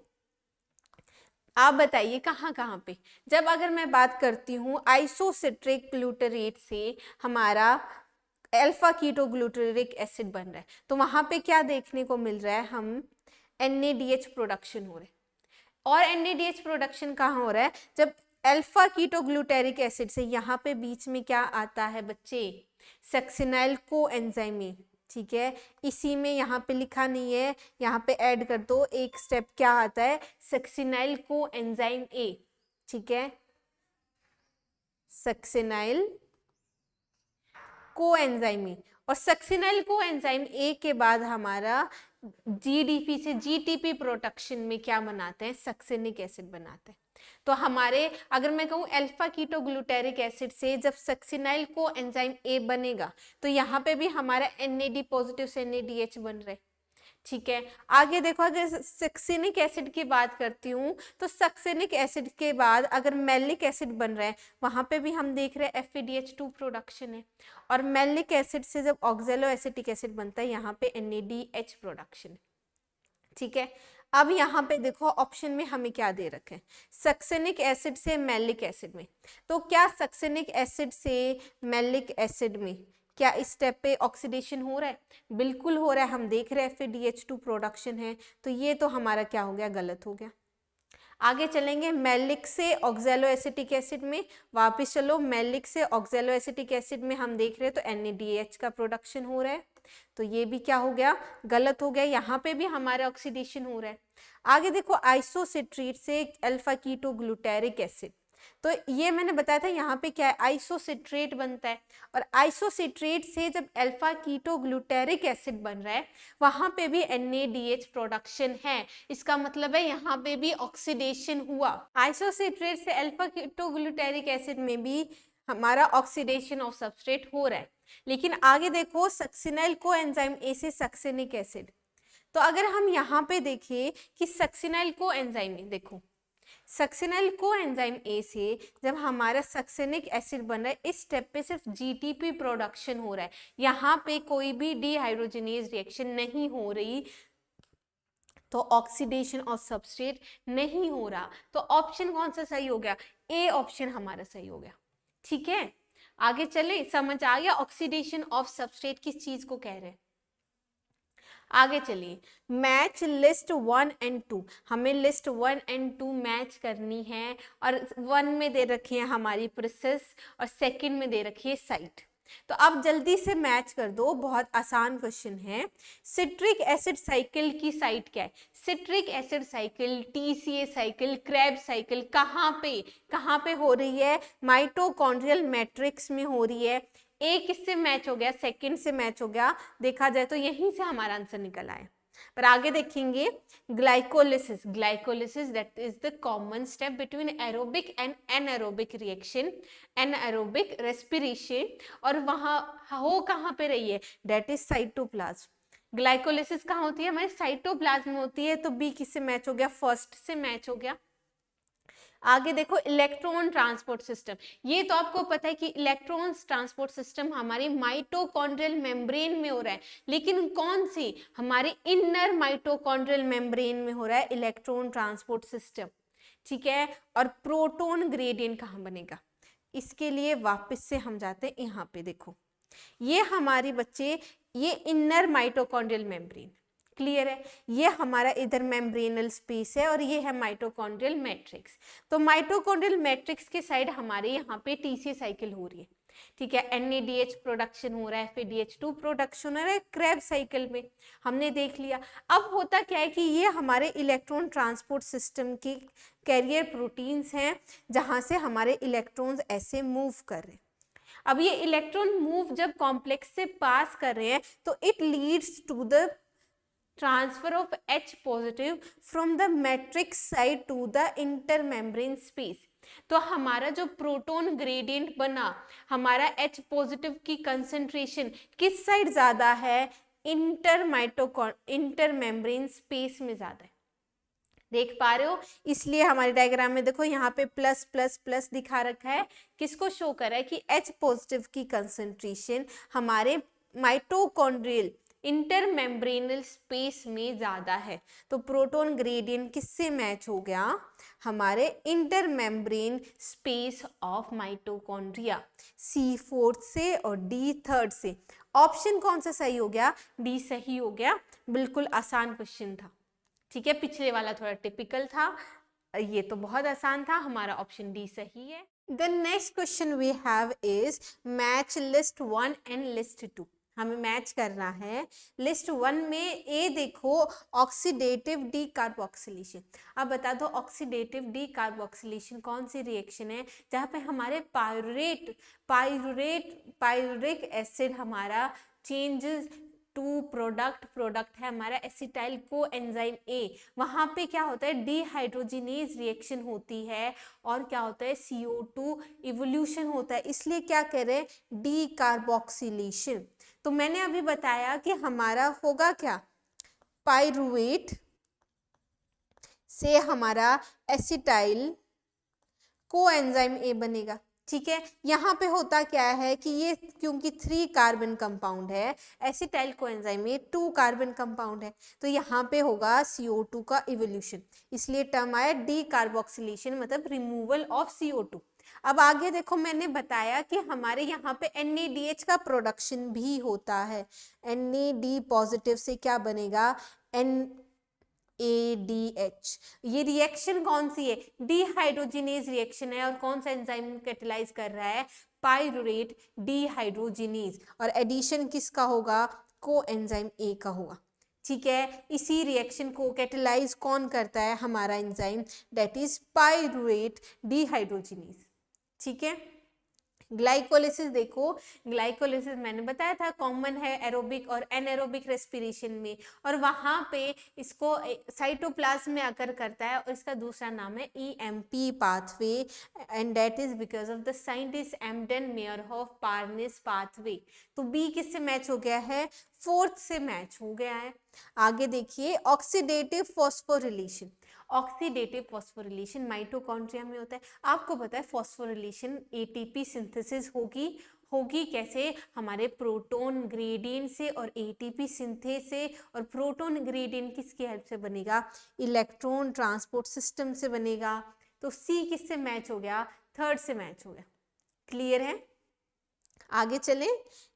आप बताइए कहाँ कहाँ पे, जब अगर मैं बात करती हूँ आइसोसिट्रिक ग्लूटारेट से हमारा अल्फा कीटो ग्लूटारिक एसिड बन रहा है, तो वहां पे क्या देखने को मिल रहा है, हम NADH प्रोडक्शन हो रहा है। और NADH प्रोडक्शन कहाँ हो रहा है, जब अल्फा कीटो ग्लूटारिक एसिड से यहाँ पे बीच में क्या आता है बच्चे, सक्सिनाइल को एंजाइम, ठीक है। इसी में यहाँ पे लिखा नहीं है, यहाँ पे ऐड कर दो, एक स्टेप क्या आता है, सक्सिनाइल को एंजाइम A, ठीक है, सक्सिनाइल कोएंजाइम ए। और सक्सिनाइल कोएंजाइम ए के बाद हमारा GDP से GTP प्रोडक्शन में क्या बनाते हैं, सक्सिनिक एसिड बनाते हैं। तो हमारे अगर मैं कहूँ अल्फा कीटो ग्लूटारिक एसिड से जब सक्सिनाइल कोएंजाइम ए बनेगा, तो यहाँ पे भी हमारा NAD पॉजिटिव से NADH बन रहे, ठीक है। आगे देखो, अगर सक्सिनिक एसिड की बात करती हूँ, तो सक्सिनिक एसिड के बाद अगर मैलिक एसिड बन रहा है, वहां पे भी हम देख रहे हैं FADH2 प्रोडक्शन है। और मैलिक एसिड से जब ऑक्सैलो एसिटिक एसिड बनता है, यहाँ पे NADH प्रोडक्शन है, ठीक है। अब यहाँ पे देखो ऑप्शन में हमें क्या दे रखे हैं, सक्सेनिक एसिड से मैलिक एसिड में। तो क्या सक्सेनिक एसिड से मैलिक एसिड में क्या इस स्टेप पे ऑक्सीडेशन हो रहा है? बिल्कुल हो रहा है, हम देख रहे हैं फिर DH2 प्रोडक्शन है, तो ये तो हमारा क्या हो गया, गलत हो गया। आगे चलेंगे, मैलिक से ऑक्सैलो एसिटिक एसिड में, वापस चलो, मैलिक से ऑक्सैलो एसिटिक एसिड में हम देख रहे हैं तो NaDH का प्रोडक्शन हो रहा है, तो ये भी क्या हो गया, गलत हो गया। यहाँ पे भी हमारा ऑक्सीडेशन हो रहा है। आगे देखो, आइसोसिट्रेट से अल्फा कीटो ग्लूटेरिक एसिड, तो ये मैंने बताया था यहाँ पे क्या है, आइसोसिट्रेट बनता है, और आइसोसिट्रेट से जब अल्फा कीटो ग्लूटेरिक एसिड बन रहा है वहां पे भी NaDH प्रोडक्शन है, इसका मतलब है यहाँ पे भी ऑक्सीडेशन हुआ। आइसोसिट्रेट से अल्फा कीटो ग्लूटेरिक एसिड में भी हमारा ऑक्सीडेशन ऑफ सबस्ट्रेट हो रहा है। लेकिन आगे देखो, सक्सिनाइल कोएंजाइम ए से सक्सेनिक एसिड, तो अगर हम यहाँ पे देखें कि सक्सिनाइल कोएंजाइम में देखो, सक्सिनाइल कोएंजाइम ए से जब हमारा सक्सेनिक एसिड बन रहा है, इस स्टेप पे सिर्फ GTP प्रोडक्शन हो रहा है, यहाँ पे कोई भी डिहाइड्रोजनेज रिएक्शन नहीं हो रही, तो ऑक्सीडेशन ऑफ सबस्ट्रेट नहीं हो रहा। तो ऑप्शन कौन सा सही हो गया, ए ऑप्शन हमारा सही हो गया। ठीक है, आगे चले, समझ आ गया ऑक्सीडेशन ऑफ सबस्ट्रेट किस चीज को कह रहे हैं। आगे चलिए, मैच लिस्ट 1 एंड 2, हमें लिस्ट 1 एंड 2 मैच करनी है, और 1 में दे रखी है हमारी प्रोसेस और सेकंड में दे रखी है साइट। तो आप जल्दी से मैच कर दो, बहुत आसान क्वेश्चन है। सिट्रिक एसिड साइकिल की साइट क्या है? Citric acid cycle, TCA cycle, Krebs cycle कहाँ पे हो रही है? माइटोकॉन्ड्रियल मैट्रिक्स में हो रही है। ए किससे मैच हो गया? सेकंड से मैच हो गया। देखा जाए तो यहीं से हमारा आंसर निकल आया। पर आगे देखेंगे, glycolysis that is the common step between aerobic and anaerobic reaction, anaerobic respiration, और वहां हो कहाँ पे रही है? That is cytoplasm. ग्लाइकोलिसिस कहाँ होती है? हमारे साइटोप्लाज्म में होती है। तो बी किससे मैच हो गया? फर्स्ट से मैच हो गया। आगे देखो, इलेक्ट्रॉन ट्रांसपोर्ट सिस्टम, ये तो आपको पता है कि इलेक्ट्रॉन ट्रांसपोर्ट सिस्टम हमारी माइटोकॉन्ड्रियल मेम्ब्रेन में हो रहा है, लेकिन कौन सी? हमारी इनर माइटोकॉन्ड्रियल मेम्ब्रेन में हो रहा है इलेक्ट्रॉन ट्रांसपोर्ट सिस्टम। ठीक है, और प्रोटॉन ग्रेडियंट कहाँ बनेगा? इसके लिए वापस से हम जाते हैं यहाँ पे, देखो ये हमारी बच्चे, ये इनर माइटोकॉन्ड्रियल मेम्ब्रेन, क्लियर है, ये हमारा इधर मेम्ब्रेनल स्पेस है, और ये है माइटोकॉन्ड्रियल मैट्रिक्स। तो माइटोकॉन्ड्रियल मैट्रिक्स के साइड हमारे यहाँ पे TCA साइकिल हो रही है। ठीक है, NaDH प्रोडक्शन हो रहा है, फिर DH2 प्रोडक्शन हो रहा है क्रेब साइकिल में, हमने देख लिया। अब होता क्या है कि ये हमारे इलेक्ट्रॉन ट्रांसपोर्ट सिस्टम के कैरियर प्रोटीन्स हैं, जहाँ से हमारे इलेक्ट्रॉन्स ऐसे मूव कर रहे हैं। अब ये इलेक्ट्रॉन मूव जब कॉम्प्लेक्स से पास कर रहे हैं, तो it leads to the transfer of H positive from the matrix side to the intermembrane space। तो हमारा जो प्रोटॉन ग्रेडियंट बना, हमारा H पॉजिटिव की कंसंट्रेशन किस साइड ज्यादा है? इंटरमेम्ब्रेन स्पेस में ज्यादा है। देख पा रहे हो? इसलिए हमारे डायग्राम में देखो यहाँ पे प्लस प्लस प्लस दिखा रखा है, किसको शो कर रहा है कि H पॉजिटिव की कंसंट्रेशन हमारे माइटोकॉन्ड्रियल इंटरमेम्ब्रेनल स्पेस में ज्यादा है। तो प्रोटॉन ग्रेडियंट किससे मैच हो गया? हमारे intermembrane space of mitochondria, C4 से और D थर्ड से। ऑप्शन कौन सा सही हो गया? D सही हो गया। बिल्कुल आसान क्वेश्चन था। ठीक है, पिछले वाला थोड़ा टिपिकल था, ये तो बहुत आसान था, हमारा ऑप्शन D सही है। The next question we have is match list 1 and list 2। हमें मैच करना है। लिस्ट 1 में ए देखो, ऑक्सीडेटिव डीकार्बोक्सिलेशन। अब बता दो, ऑक्सीडेटिव डीकार्बोक्सिलेशन कौन सी रिएक्शन है जहाँ पे हमारे पायरुरिक एसिड हमारा चेंजेस टू प्रोडक्ट है हमारा एसिटाइल कोएंजाइम ए। वहां पे क्या होता है? डिहाइड्रोजिनेज रिएक्शन होती है, और क्या होता है? CO2 इवोल्यूशन होता है। इसलिए क्या कह रहे हैं? डीकार्बोक्सिलेशन। तो मैंने अभी बताया कि हमारा होगा क्या? पाइरुवेट से हमारा एसिटाइल कोएंजाइम ए बनेगा। ठीक है। यहाँ पे होता क्या है कि ये क्योंकि 3 कार्बन कंपाउंड है, एसिटाइल कोएंजाइम में 2 कार्बन कंपाउंड है, तो यहाँ पे होगा CO2 का इवोल्यूशन, इसलिए टर्म आया डी कार्बोक्सिलेशन, मतलब रिमूवल ऑफ CO2। अब आगे देखो, मैंने बताया कि हमारे यहाँ पे NADH का प्रोडक्शन भी होता है। NAD पॉजिटिव से क्या बनेगा, NADH। ये रिएक्शन कौन सी है, डीहाइड्रोजिनेज रिएक्शन है, और कौन सा एंजाइम कैटेलाइज कर रहा है, पाइरूरेट डीहाइड्रोजिनेज, और एडिशन किसका होगा, कोएंजाइम ए का होगा। ठीक है, इसी रिएक्शन को कैटेलाइज कौन करता है, हमारा एंजाइम, दैट इज पाइरूरेट डीहाइड्रोजिनेज। ठीक है। ग्लाइकोलिसिस देखो, ग्लाइकोलिसिस मैंने बताया था कॉमन है एरोबिक और एनएरोबिक रेस्पिरेशन में, और वहाँ पे इसको साइटोप्लाज्म में आकर करता है, और इसका दूसरा नाम है EMP pathway, and that is because of the scientist Embden Meyerhof Parnas pathway. तो बी किससे मैच हो गया है, 4th से मैच हो गया है। आगे देखिए, oxidative phosphorylation. Oxidative phosphorylation mitochondria में होता है। आपको पता है फॉस्फोरिलेशन ATP सिंथेसिस होगी कैसे, हमारे प्रोटॉन ग्रेडियंट से और ATP सिंथेस से, और प्रोटॉन ग्रेडियंट किसकी हेल्प से बनेगा, इलेक्ट्रॉन ट्रांसपोर्ट सिस्टम से बनेगा। तो C किससे मैच हो गया, 3rd से मैच हो गया। क्लियर है। आगे चले,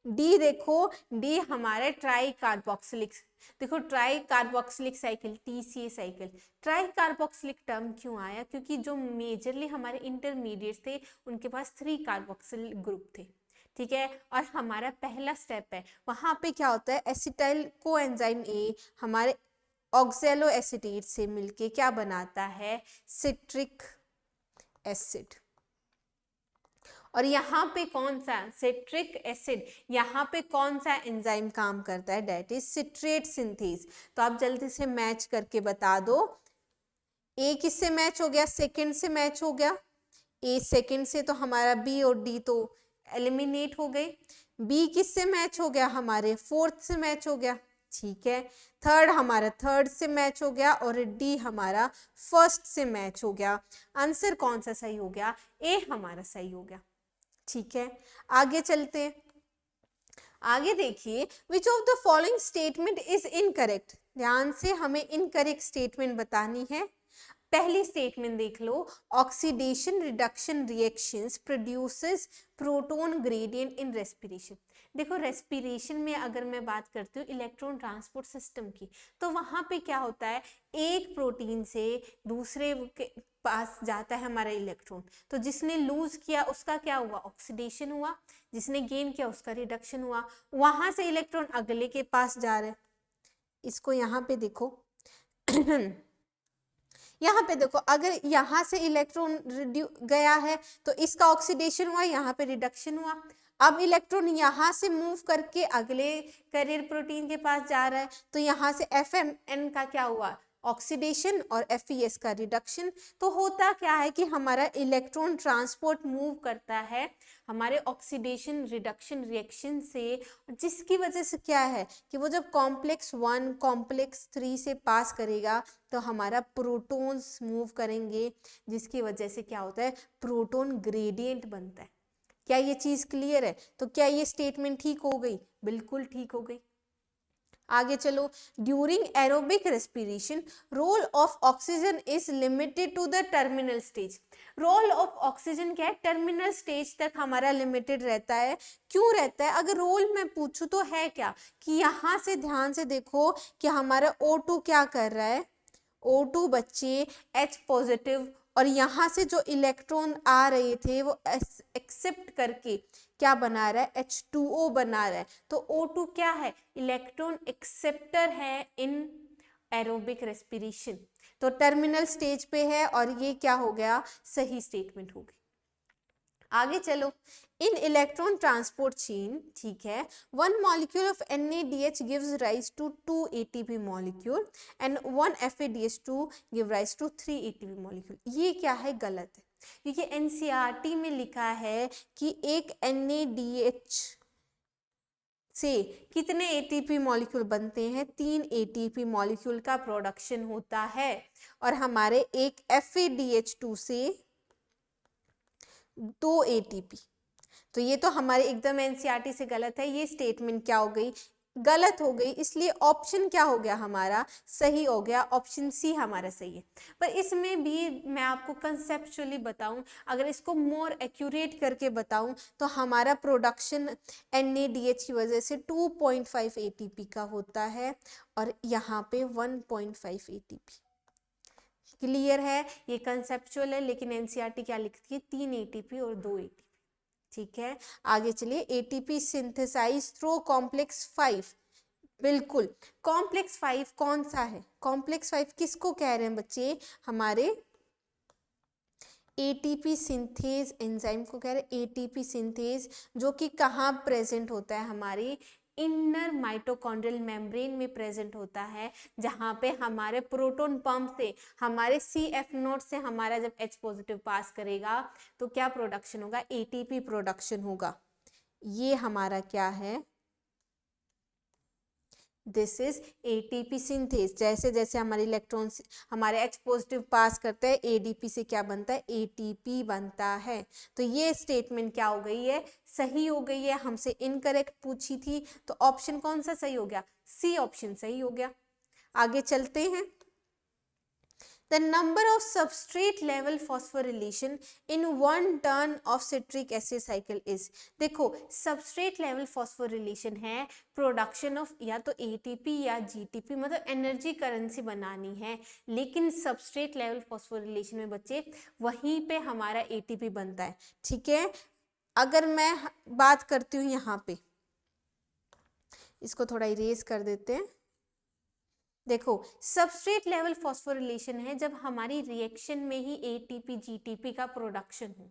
डी देखो, डी हमारे ट्राई कार्बोक्सिलिक, देखो try carboxylic cycle, TCA cycle. Try carboxylic term क्यों आया, क्योंकि जो मेजरली हमारे इंटरमीडिएट थे उनके पास 3 कार्बोक्सिल ग्रुप थे। ठीक है, और हमारा पहला स्टेप है, वहां पे क्या होता है, एसिटाइल कोएंजाइम ए हमारे ऑक्सैलो एसिटेट से मिलके क्या बनाता है, सिट्रिक एसिड। और यहाँ पे कौन सा सिट्रिक एसिड, यहाँ पे कौन सा एंजाइम काम करता है, दैट इज सिट्रेट सिंथेज। तो आप जल्दी से मैच करके बता दो, ए किससे मैच हो गया, 2nd से मैच हो गया, ए 2nd से, तो हमारा बी और डी तो एलिमिनेट हो गए। बी किससे मैच हो गया, हमारे 4th से मैच हो गया। ठीक है, 3rd हमारा 3rd से मैच हो गया, और डी हमारा 1st से मैच हो गया। आंसर कौन सा सही हो गया, ए हमारा सही हो गया। ठीक है, आगे चलते हैं। आगे देखिए, विच of the following statement is incorrect. ध्यान से हमें इनकरेक्ट स्टेटमेंट बतानी है। पहली स्टेटमेंट देख लो, oxidation reduction reactions produces proton gradient in respiration. देखो रेस्पिरेशन में अगर मैं बात करती हूँ इलेक्ट्रॉन ट्रांसपोर्ट सिस्टम की, तो वहां पे क्या होता है, एक प्रोटीन से दूसरे के पास जाता है हमारा इलेक्ट्रॉन, तो जिसने लूज किया उसका क्या हुआ, ऑक्सीडेशन हुआ, जिसने गेन किया उसका रिडक्शन हुआ, वहां से इलेक्ट्रॉन अगले के पास जा रहे। इसको यहाँ पे देखो यहाँ पे देखो, अगर यहाँ से इलेक्ट्रॉन गया है तो इसका ऑक्सीडेशन हुआ, यहाँ पे रिडक्शन हुआ। अब इलेक्ट्रॉन यहाँ से मूव करके अगले कैरियर प्रोटीन के पास जा रहा है, तो यहाँ से FMN का क्या हुआ, ऑक्सीडेशन, और FES का रिडक्शन। तो होता क्या है कि हमारा इलेक्ट्रॉन ट्रांसपोर्ट मूव करता है हमारे ऑक्सीडेशन रिडक्शन रिएक्शन से, जिसकी वजह से क्या है कि वो जब कॉम्प्लेक्स 1 कॉम्प्लेक्स 3 से पास करेगा तो हमारा प्रोटॉन्स मूव करेंगे, जिसकी वजह से क्या होता है, प्रोटॉन ग्रेडियंट बनता है। क्या ये चीज क्लियर है। तो क्या ये स्टेटमेंट ठीक हो गई, बिल्कुल ठीक हो गई। आगे चलो, during aerobic respiration role of oxygen is limited to the terminal stage. Role of oxygen क्या है, टर्मिनल स्टेज तक हमारा लिमिटेड रहता है। क्यों रहता है, अगर रोल मैं पूछूं तो है क्या कि यहाँ से ध्यान से देखो कि हमारा O2 क्या कर रहा है, O2 बच्चे H पॉजिटिव, और यहाँ से जो इलेक्ट्रॉन आ रहे थे वो एक्सेप्ट करके क्या बना रहा है, H2O बना रहा है। तो O2 क्या है, इलेक्ट्रॉन एक्सेप्टर है इन एरोबिक रेस्पिरेशन। तो टर्मिनल स्टेज पे है, और ये क्या हो गया, सही स्टेटमेंट हो गई। आगे चलो, इन इलेक्ट्रॉन ट्रांसपोर्ट चेन, ठीक है, 1 molecule of NADH gives rise to 2 ATP molecule and 1 FADH2 give rise to 3 ATP molecule। ये क्या है, गलत है, क्योंकि NCERT में लिखा है कि एक NADH से कितने ATP मॉलिक्यूल बनते हैं, 3 ATP मॉलिक्यूल का प्रोडक्शन होता है, और हमारे एक FADH2 से 2 एटीपी। तो ये तो हमारे एकदम एनसीईआरटी से गलत है, ये स्टेटमेंट क्या हो गई, गलत हो गई, इसलिए ऑप्शन क्या हो गया हमारा, सही हो गया, ऑप्शन सी हमारा सही है। पर इसमें भी मैं आपको कंसेप्चुअली बताऊं, अगर इसको मोर एक्यूरेट करके बताऊं तो हमारा प्रोडक्शन NADH की वजह से 2.5 ATP का होता है और यहाँ पे 1.5 ATP। क्लियर है, ये कंसेप्चुअल है, लेकिन एनसीईआरटी क्या लिखती है, 3 ATP और 2 ATP। ठीक है, आगे चलिए। एटीपी सिंथेसाइज थ्रू कॉम्प्लेक्स 5, बिल्कुल कॉम्प्लेक्स 5 कौन सा है, कॉम्प्लेक्स 5 किसको कह रहे हैं बच्चे, हमारे एटीपी सिंथेज एंजाइम को कह रहे हैं। एटीपी सिंथेज जो कि कहाँ प्रेजेंट होता है, हमारी इनर माइटोकॉन्ड्रियल मेम्ब्रेन में प्रेजेंट होता है, जहाँ पे हमारे प्रोटॉन पंप से, हमारे CF नोड से हमारा जब H पॉजिटिव पास करेगा तो क्या प्रोडक्शन होगा, एटीपी प्रोडक्शन होगा। ये हमारा क्या है, दिस इज एटीपी सिंथेज। जैसे जैसे हमारे इलेक्ट्रॉन हमारे H पॉजिटिव पास करते हैं, ADP से क्या बनता है, ATP बनता है। तो ये स्टेटमेंट क्या हो गई है, सही हो गई है। हमसे इनकरेक्ट पूछी थी तो ऑप्शन कौन सा सही हो गया, सी ऑप्शन सही हो गया। आगे चलते हैं। The number of substrate level phosphorylation in 1 turn of citric acid cycle is, देखो substrate level phosphorylation है प्रोडक्शन ऑफ या तो ATP या GTP, मतलब एनर्जी करेंसी बनानी है, लेकिन सबस्ट्रेट लेवल फॉस्फोरिलेशन में बच्चे वहीं पे हमारा ATP बनता है। ठीक है, अगर मैं बात करती हूँ यहाँ पे, इसको थोड़ा इरेज कर देते हैं। देखो सबस्ट्रेट लेवल फॉस्फोरिलेशन है जब हमारी रिएक्शन में ही ATP GTP का प्रोडक्शन हो।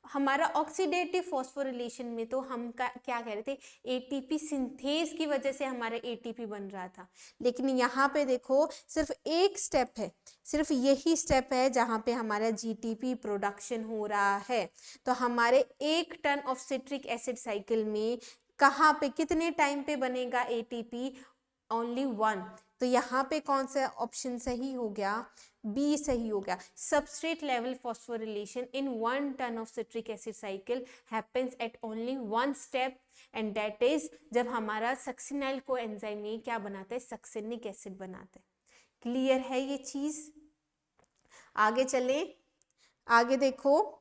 हमारा ऑक्सीडेटिव फॉस्फोरिलेशन में तो हम क्या कह रहे थे, ATP सिंथेज की वजह से हमारा ATP बन रहा था, लेकिन यहाँ पे देखो सिर्फ एक स्टेप है, सिर्फ यही स्टेप है जहाँ पे हमारा GTP प्रोडक्शन हो रहा है। तो हमारे 1 turn of citric acid cycle में कहाँ पे कितने टाइम पे बनेगा ATP, ओनली 1। तो यहाँ पे कौन सा ऑप्शन सही हो गया, बी सही हो गया। Substrate level phosphorylation in 1 turn of citric acid cycle happens at only 1 step and that is जब हमारा सक्सिनाइल को एंजाइम ये क्या बनाता है, सक्सिनिक एसिड बनाता है। क्लियर है ये चीज। आगे चले, आगे देखो,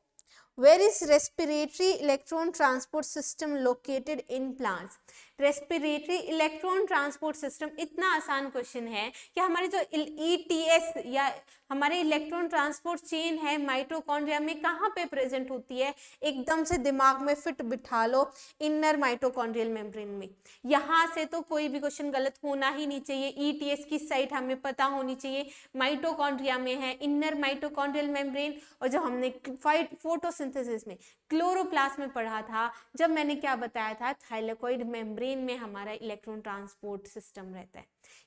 Where is respiratory electron transport system located in plants? Respiratory electron transport system, इतना आसान क्वेश्चन है कि हमारी जो ETS या हमारे इलेक्ट्रॉन ट्रांसपोर्ट चेन है माइटोकॉन्ड्रिया में कहाँ पे प्रेजेंट होती है, एकदम से दिमाग में फिट बिठा लो, इनर माइटोकॉन्ड्रियल मेम्ब्रेन में। यहाँ से तो कोई भी क्वेश्चन गलत होना ही नहीं चाहिए। ETS की साइट हमें पता होनी चाहिए, माइटोकॉन्ड्रिया में है, इनर माइटोकॉन्ड्रियल मेम्ब्रेन। और जब हमने फोटोसिंथेसिस में क्लोरोप्लास्ट में पढ़ा था, जब मैंने क्या बताया था, थाइलेकोइड मेम्ब्रेन में हमारा इलेक्ट्रॉन ट्रांसपोर्ट सिस्टम रहता है।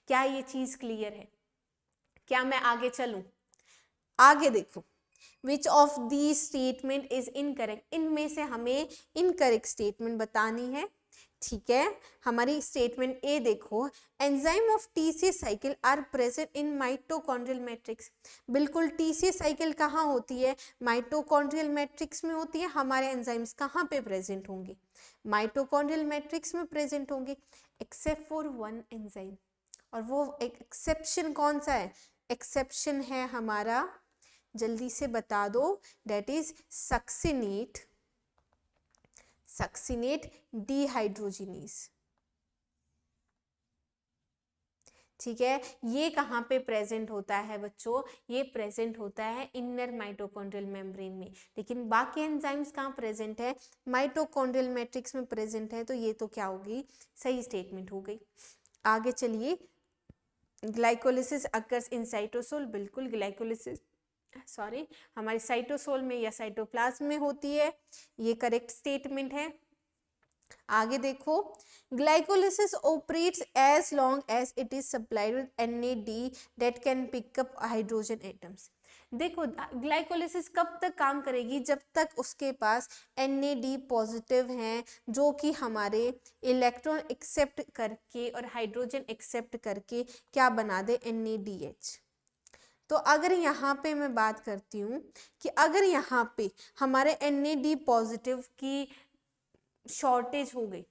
क्या ये चीज क्लियर है? क्या मैं आगे चलूं? आगे देखो, which of the statement is incorrect, इनमें से हमें इनकरेक्ट स्टेटमेंट बतानी है। ठीक है, हमारी स्टेटमेंट ए देखो, enzyme of TCA cycle are present in mitochondrial matrix. बिल्कुल TCA साइकिल कहाँ होती है, माइटोकॉन्ड्रियल मैट्रिक्स में होती है। हमारे एंजाइम्स कहाँ पे प्रेजेंट होंगे, माइटोकॉन्ड्रियल मैट्रिक्स में प्रेजेंट होंगे, एक्सेप्ट फॉर 1 एंजाइम। और वो एक्सेप्शन कौन सा है, एक्सेप्शन है हमारा, जल्दी से बता दो, दैट इज सक्सिनेट डिहाइड्रोजिनेज। ठीक है, ये कहाँ पे प्रेजेंट होता है बच्चों, ये प्रेजेंट होता है इनर माइटोकॉन्ड्रियल मेम्ब्रेन में। लेकिन बाकी एंजाइम्स कहाँ प्रेजेंट है, माइटोकॉन्ड्रियल मैट्रिक्स में प्रेजेंट है। तो ये तो क्या होगी, सही स्टेटमेंट हो गई। आगे चलिए, ग्लाइकोलिसिस अकर्स इन साइटोसोल, बिल्कुल ग्लाइकोलिसिस हमारी साइटोसोल में या साइटोप्लाज्म में होती है, ये करेक्ट स्टेटमेंट है। आगे देखो, glycolysis operates as long as it is supplied with NAD that can pick up hydrogen atoms. देखो ग्लाइकोलिसिस कब तक काम करेगी, जब तक उसके पास NAD पॉजिटिव हैं जो कि हमारे इलेक्ट्रॉन एक्सेप्ट करके और हाइड्रोजन एक्सेप्ट करके क्या बना दे, NADH। तो अगर यहाँ पे मैं बात करती हूँ कि अगर यहाँ पे हमारे NAD पॉजिटिव की शॉर्टेज हो गई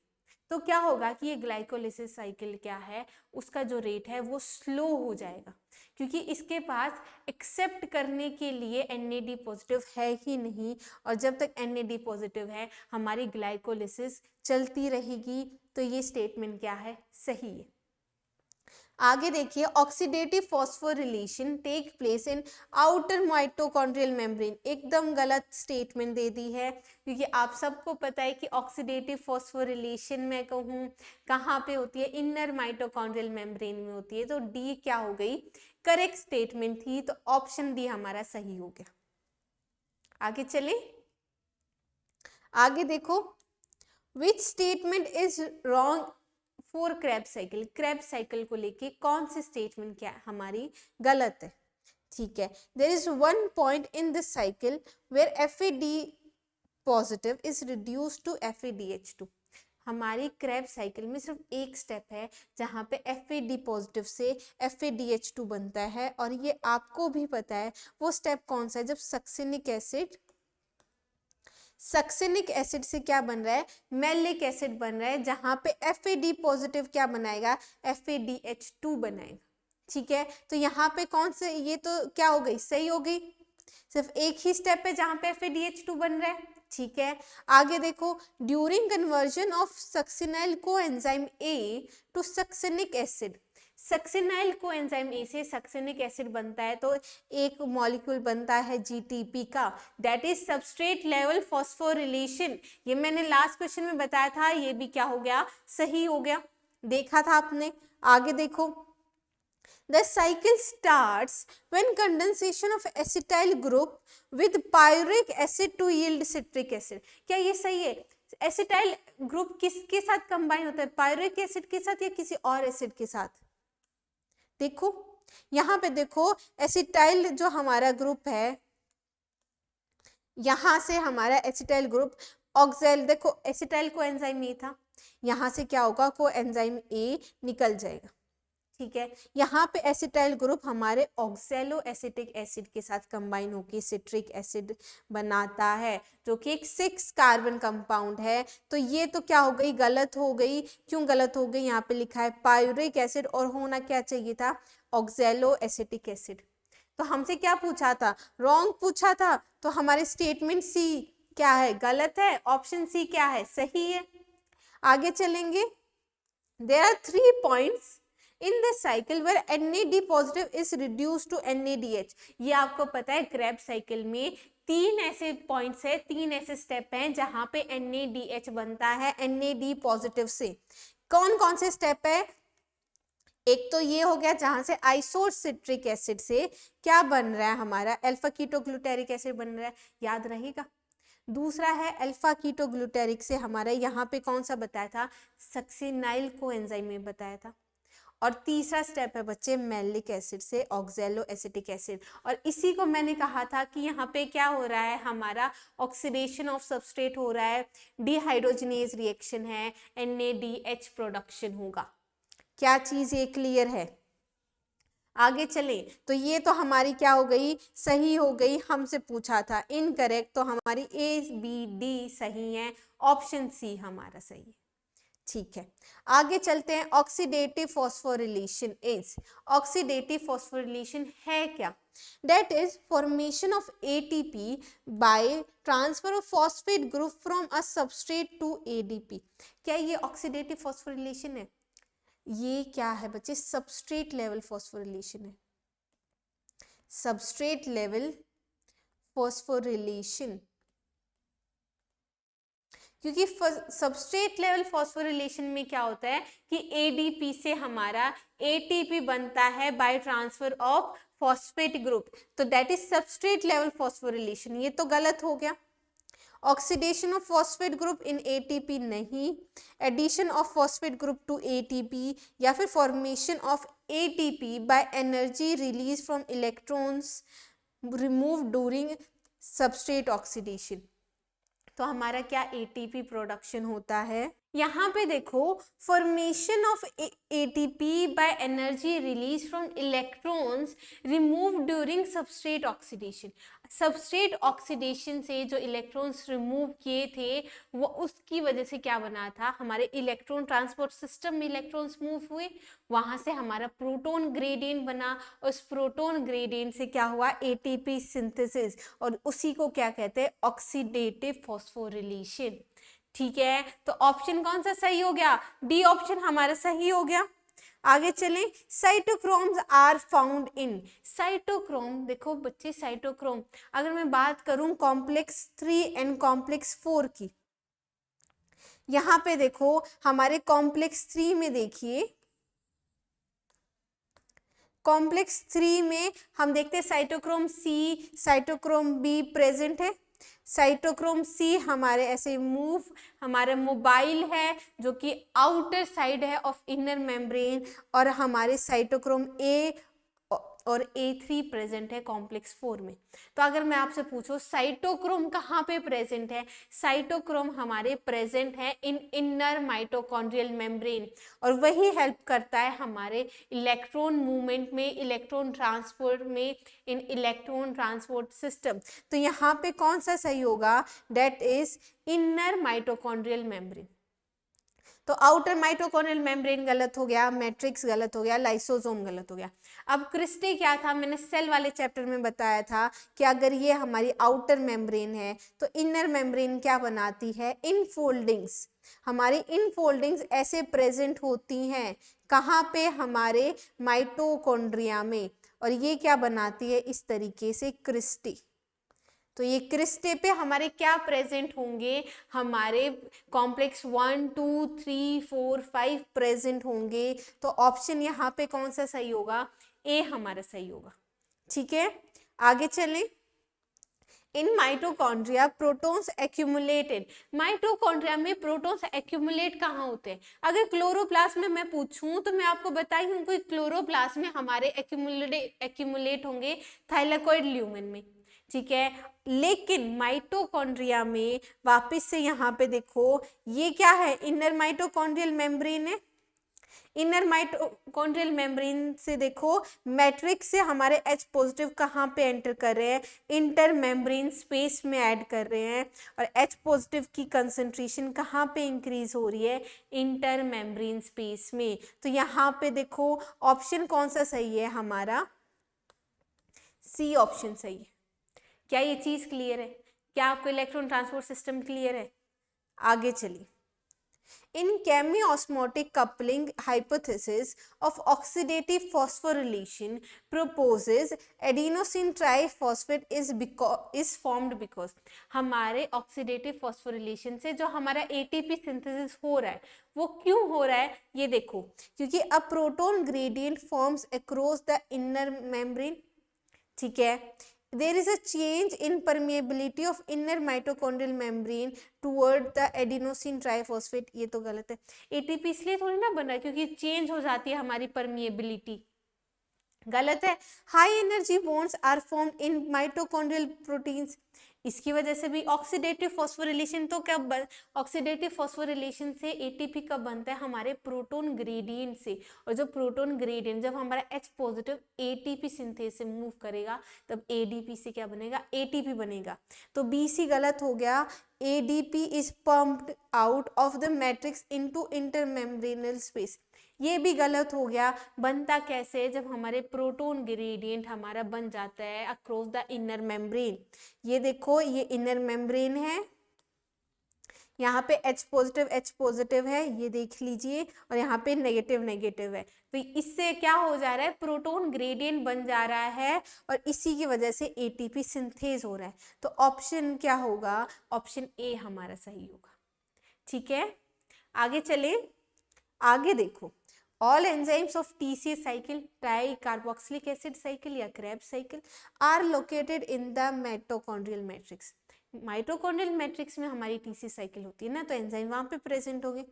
तो क्या होगा कि ये ग्लाइकोलिसिस साइकिल क्या है, उसका जो रेट है वो स्लो हो जाएगा, क्योंकि इसके पास एक्सेप्ट करने के लिए NAD पॉजिटिव है ही नहीं, और जब तक NAD पॉजिटिव है हमारी ग्लाइकोलिसिस चलती रहेगी। तो ये स्टेटमेंट क्या है, सही है। आगे देखिए, oxidative phosphorylation take place in outer mitochondrial membrane, एकदम गलत स्टेटमेंट दे दी है, क्योंकि आप सबको पता है कि ऑक्सीडेटिव फॉस्फोरिलेशन मैं कहूँ कहाँ पे होती है, इनर माइटोकॉन्ड्रियल मेम्ब्रेन में होती है। तो डी क्या हो गई, करेक्ट स्टेटमेंट थी, तो ऑप्शन डी हमारा सही हो गया। आगे चले, आगे देखो, which statement is wrong for Krebs cycle, Krebs cycle को लेके कौन सी स्टेटमेंट क्या हमारी गलत है। ठीक है, there is one point in this cycle where FAD positive is reduced to FADH2, हमारी क्रेब साइकिल में सिर्फ एक स्टेप है जहाँ पे FAD पॉजिटिव से FADH2 बनता है, और ये आपको भी पता है वो स्टेप कौन सा है, जब सक्सिनिक एसिड से क्या बन रहा है, मैलिक एसिड बन रहा है, जहां पे FAD पॉजिटिव क्या बनाएगा, FADH2 बनाएगा। ठीक है, तो यहाँ पे कौन से, ये तो क्या हो गई, सही हो गई, सिर्फ एक ही स्टेप है जहां पे FADH2 बन रहा है। ठीक है, आगे देखो, during conversion of succinyl coenzyme A to succinic acid, succinyl coenzyme A से सक्सिनिक एसिड बनता है, तो एक मॉलिक्यूल बनता है GTP का, that is substrate level phosphorylation. ये मैंने लास्ट क्वेश्चन में बताया था, ये भी क्या हो गया, सही हो गया, देखा था आपने। आगे देखो, the cycle starts when condensation of acetyl group with pyruvic acid to yield citric acid, क्या ये सही है, एसिटाइल ग्रुप किसके साथ कंबाइन होता है, पायरुविक एसिड के साथ या किसी और एसिड के साथ। देखो यहाँ पे देखो, एसिटाइल जो हमारा ग्रुप है, यहां से हमारा एसिटाइल ग्रुप ऑक्सैल, देखो एसिटाइल को एंजाइम ए था, यहां से क्या होगा, को एंजाइम ए निकल जाएगा। ठीक है, यहाँ पे एसिटाइल ग्रुप हमारे ऑक्सैलो एसिटिक एसिड के साथ कंबाइन होकर सिट्रिक एसिड बनाता है, जो कि एक 6 कार्बन कंपाउंड है। तो ये तो क्या हो गई, गलत हो गई। क्यों गलत हो गई, यहाँ पे लिखा है पायरुविक एसिड और होना क्या चाहिए था, ऑक्सैलो एसिटिक एसिड। तो हमसे क्या पूछा था, रॉन्ग पूछा था, तो हमारे स्टेटमेंट सी क्या है, गलत है, ऑप्शन सी क्या है, सही है। आगे चलेंगे, there are 3 points in this cycle where NAD positive is reduced to NADH, ये आपको पता है क्रेब साइकिल में 3 ऐसे पॉइंट्स है, 3 ऐसे स्टेप हैं जहां पे NADH बनता है NAD पॉजिटिव से। कौन कौन से स्टेप है, एक तो ये हो गया जहां से आइसोसिट्रिक एसिड से क्या बन रहा है, हमारा अल्फा कीटोग्लूटेरिक एसिड बन रहा है, याद रहेगा। दूसरा है अल्फा कीटोग्लूटेरिक से हमारा यहाँ पे कौन सा बताया था, सक्सिनाइल कोएंजाइम में बताया था। और तीसरा स्टेप है बच्चे मैलिक एसिड से ऑक्सैलो एसिटिक एसिड, और इसी को मैंने कहा था कि यहाँ पे क्या हो रहा है, हमारा ऑक्सीडेशन ऑफ सबस्ट्रेट हो रहा है, डिहाइड्रोजनेज रिएक्शन है, NADH प्रोडक्शन होगा। क्या चीज ये क्लियर है। आगे चले, तो ये तो हमारी क्या हो गई, सही हो गई, हमसे पूछा था इनकरेक्ट, तो हमारी ABD सही है, ऑप्शन सी हमारा सही है। ठीक है, आगे चलते हैं, oxidative phosphorylation is, oxidative phosphorylation है क्या, that is formation of ATP by transfer of phosphate group from a substrate to ADP। क्या ये ऑक्सीडेटिव फॉस्फोरिलेशन है, ये क्या है बच्चे, सबस्ट्रेट लेवल फॉस्फोरिलेशन है, सबस्ट्रेट लेवल फॉस्फोरिलेशन, क्योंकि सबस्ट्रेट लेवल फॉस्फोरिलेशन में क्या होता है कि ADP से हमारा ATP बनता है by transfer of phosphate group, तो that is substrate level phosphorylation, ये तो गलत हो गया। Oxidation of phosphate group in ATP नहीं, addition of phosphate group to ATP, या फिर formation of ATP by energy release from electrons remove during substrate oxidation. तो हमारा क्या ATP प्रोडक्शन होता है, यहाँ पे देखो, formation of ATP bye energy release from electrons remove during substrate oxidation. Substrate oxidation से जो इलेक्ट्रॉन्स रिमूव किए थे वो उसकी वजह से क्या बना था, हमारे इलेक्ट्रॉन ट्रांसपोर्ट सिस्टम में इलेक्ट्रॉन्स मूव हुए, वहां से हमारा प्रोटॉन ग्रेडियंट बना, उस प्रोटॉन ग्रेडियंट से क्या हुआ, एटीपी सिंथेसिस, और उसी को क्या कहते हैं, ऑक्सीडेटिव फॉस्फोरिलेशन। ठीक है, तो ऑप्शन कौन सा सही हो गया, डी ऑप्शन हमारा सही हो गया। आगे चलें, cytochromes are found in, cytochrome देखो बच्चे, साइटोक्रोम अगर मैं बात करूं कॉम्प्लेक्स 3 एंड कॉम्प्लेक्स 4 की, यहां पे देखो हमारे कॉम्प्लेक्स 3 में देखिए, कॉम्प्लेक्स 3 में हम देखते हैं cytochrome C, cytochrome B present है। साइटोक्रोम सी हमारे ऐसे मूव, हमारा मोबाइल है जो कि आउटर साइड है ऑफ इनर मेम्ब्रेन, और हमारे साइटोक्रोम ए और A3 प्रेजेंट है कॉम्प्लेक्स 4 में। तो अगर मैं आपसे पूछूं साइटोक्रोम कहाँ पे प्रेजेंट है, साइटोक्रोम हमारे प्रेजेंट है इन इनर माइटोकॉन्ड्रियल मेम्ब्रेन, और वही हेल्प करता है हमारे इलेक्ट्रॉन मूवमेंट में, इलेक्ट्रॉन ट्रांसपोर्ट में, इन इलेक्ट्रॉन ट्रांसपोर्ट सिस्टम। तो यहाँ पे कौन सा सही होगा, that is inner mitochondrial membrane. तो आउटर माइटोकॉन्ड्रियल मेम्ब्रेन गलत हो गया, मैट्रिक्स गलत हो गया, लाइसोसोम गलत हो गया। अब क्रिस्टी क्या था, मैंने सेल वाले चैप्टर में बताया था कि अगर ये हमारी आउटर मेम्ब्रेन है तो इनर मेम्ब्रेन क्या बनाती है, इनफोल्डिंग्स। हमारी इनफोल्डिंग्स ऐसे प्रेजेंट होती हैं कहाँ पे, हमारे माइटोकॉन्ड्रिया में, और ये क्या बनाती है, इस तरीके से क्रिस्टी। तो ये क्रिस्टे पे हमारे क्या प्रेजेंट होंगे, हमारे कॉम्प्लेक्स 1 2 3 4 5 प्रेजेंट होंगे। तो ऑप्शन यहाँ पे कौन सा सही होगा, ए हमारा सही होगा। ठीक है, आगे चलें। In mitochondria protons accumulated, mitochondria में प्रोटॉन्स एक्यूमुलेट कहाँ होते हैं, अगर क्लोरोप्लास्ट में मैं पूछूं तो मैं आपको बताई हूँ कि क्लोरोप्लास्ट में हमारे एक्यूमुलेट होंगे थाइलाकोइड ल्यूमेन में। ठीक है, लेकिन माइटोकॉन्ड्रिया में वापस से यहाँ पे देखो, ये क्या है, इनर माइटोकॉन्ड्रियल मेम्ब्रेन है। इनर माइटोकॉन्ड्रियल मेम्ब्रेन से देखो मैट्रिक्स से हमारे H पॉजिटिव कहाँ पे एंटर कर रहे हैं, इंटर मेम्ब्रेन स्पेस में ऐड कर रहे हैं, और H पॉजिटिव की कंसंट्रेशन कहाँ पे इंक्रीज हो रही है, इंटर मेम्ब्रेन स्पेस में। तो यहाँ पे देखो ऑप्शन कौन सा सही है, हमारा सी ऑप्शन सही है। क्या ये चीज क्लियर है, क्या आपको इलेक्ट्रॉन ट्रांसपोर्ट सिस्टम क्लियर है। आगे चलिए, इन chemiosmotic coupling hypothesis of oxidative phosphorylation proposes adenosine triphosphate is formed because, हमारे ऑक्सीडेटिव फॉस्फोरिलेशन से जो हमारा एटीपी सिंथेसिस हो रहा है वो क्यों हो रहा है, ये देखो, क्योंकि a proton gradient forms across the inner membrane. ठीक है, there is a change in permeability of inner mitochondrial membrane toward the adenosine triphosphate। ये तो गलत है, एटीपी इसलिए थोड़ी ना बना क्योंकि चेंज हो जाती है हमारी परमिएबिलिटी, गलत है। High energy bonds are formed in mitochondrial proteins, इसकी वजह से भी ऑक्सीडेटिव फॉस्फोरिलेशन। तो क्या ऑक्सीडेटिव फॉस्फोरिलेशन से एटीपी कब बनता है, हमारे प्रोटॉन ग्रेडियंट से, और जो प्रोटॉन ग्रेडियंट जब हमारा H पॉजिटिव एटीपी सिंथेस से मूव करेगा तब एडीपी से क्या बनेगा, एटीपी बनेगा। तो बी सी गलत हो गया, ADP is pumped out of the matrix into intermembrane space, ये भी गलत हो गया। बनता कैसे, जब हमारे प्रोटॉन ग्रेडियंट हमारा बन जाता है अक्रॉस द इनर मेम्ब्रेन। ये देखो, ये इनर मेम्ब्रेन है, यहाँ पे H पॉजिटिव है, ये देख लीजिए, और यहाँ पे नेगेटिव नेगेटिव है। तो इससे क्या हो जा रहा है, प्रोटॉन ग्रेडियंट बन जा रहा है, और इसी की वजह से एटीपी सिंथेज हो रहा है। तो ऑप्शन क्या होगा, ऑप्शन ए हमारा सही होगा। ठीक है, आगे चले, आगे देखो, all enzymes of TCA cycle, tricarboxylic acid cycle या Krebs cycle are located in the mitochondrial matrix। Mitochondrial matrix में हमारी TCA साइकिल होती है ना, तो एंजाइम वहां पे प्रेजेंट होंगे,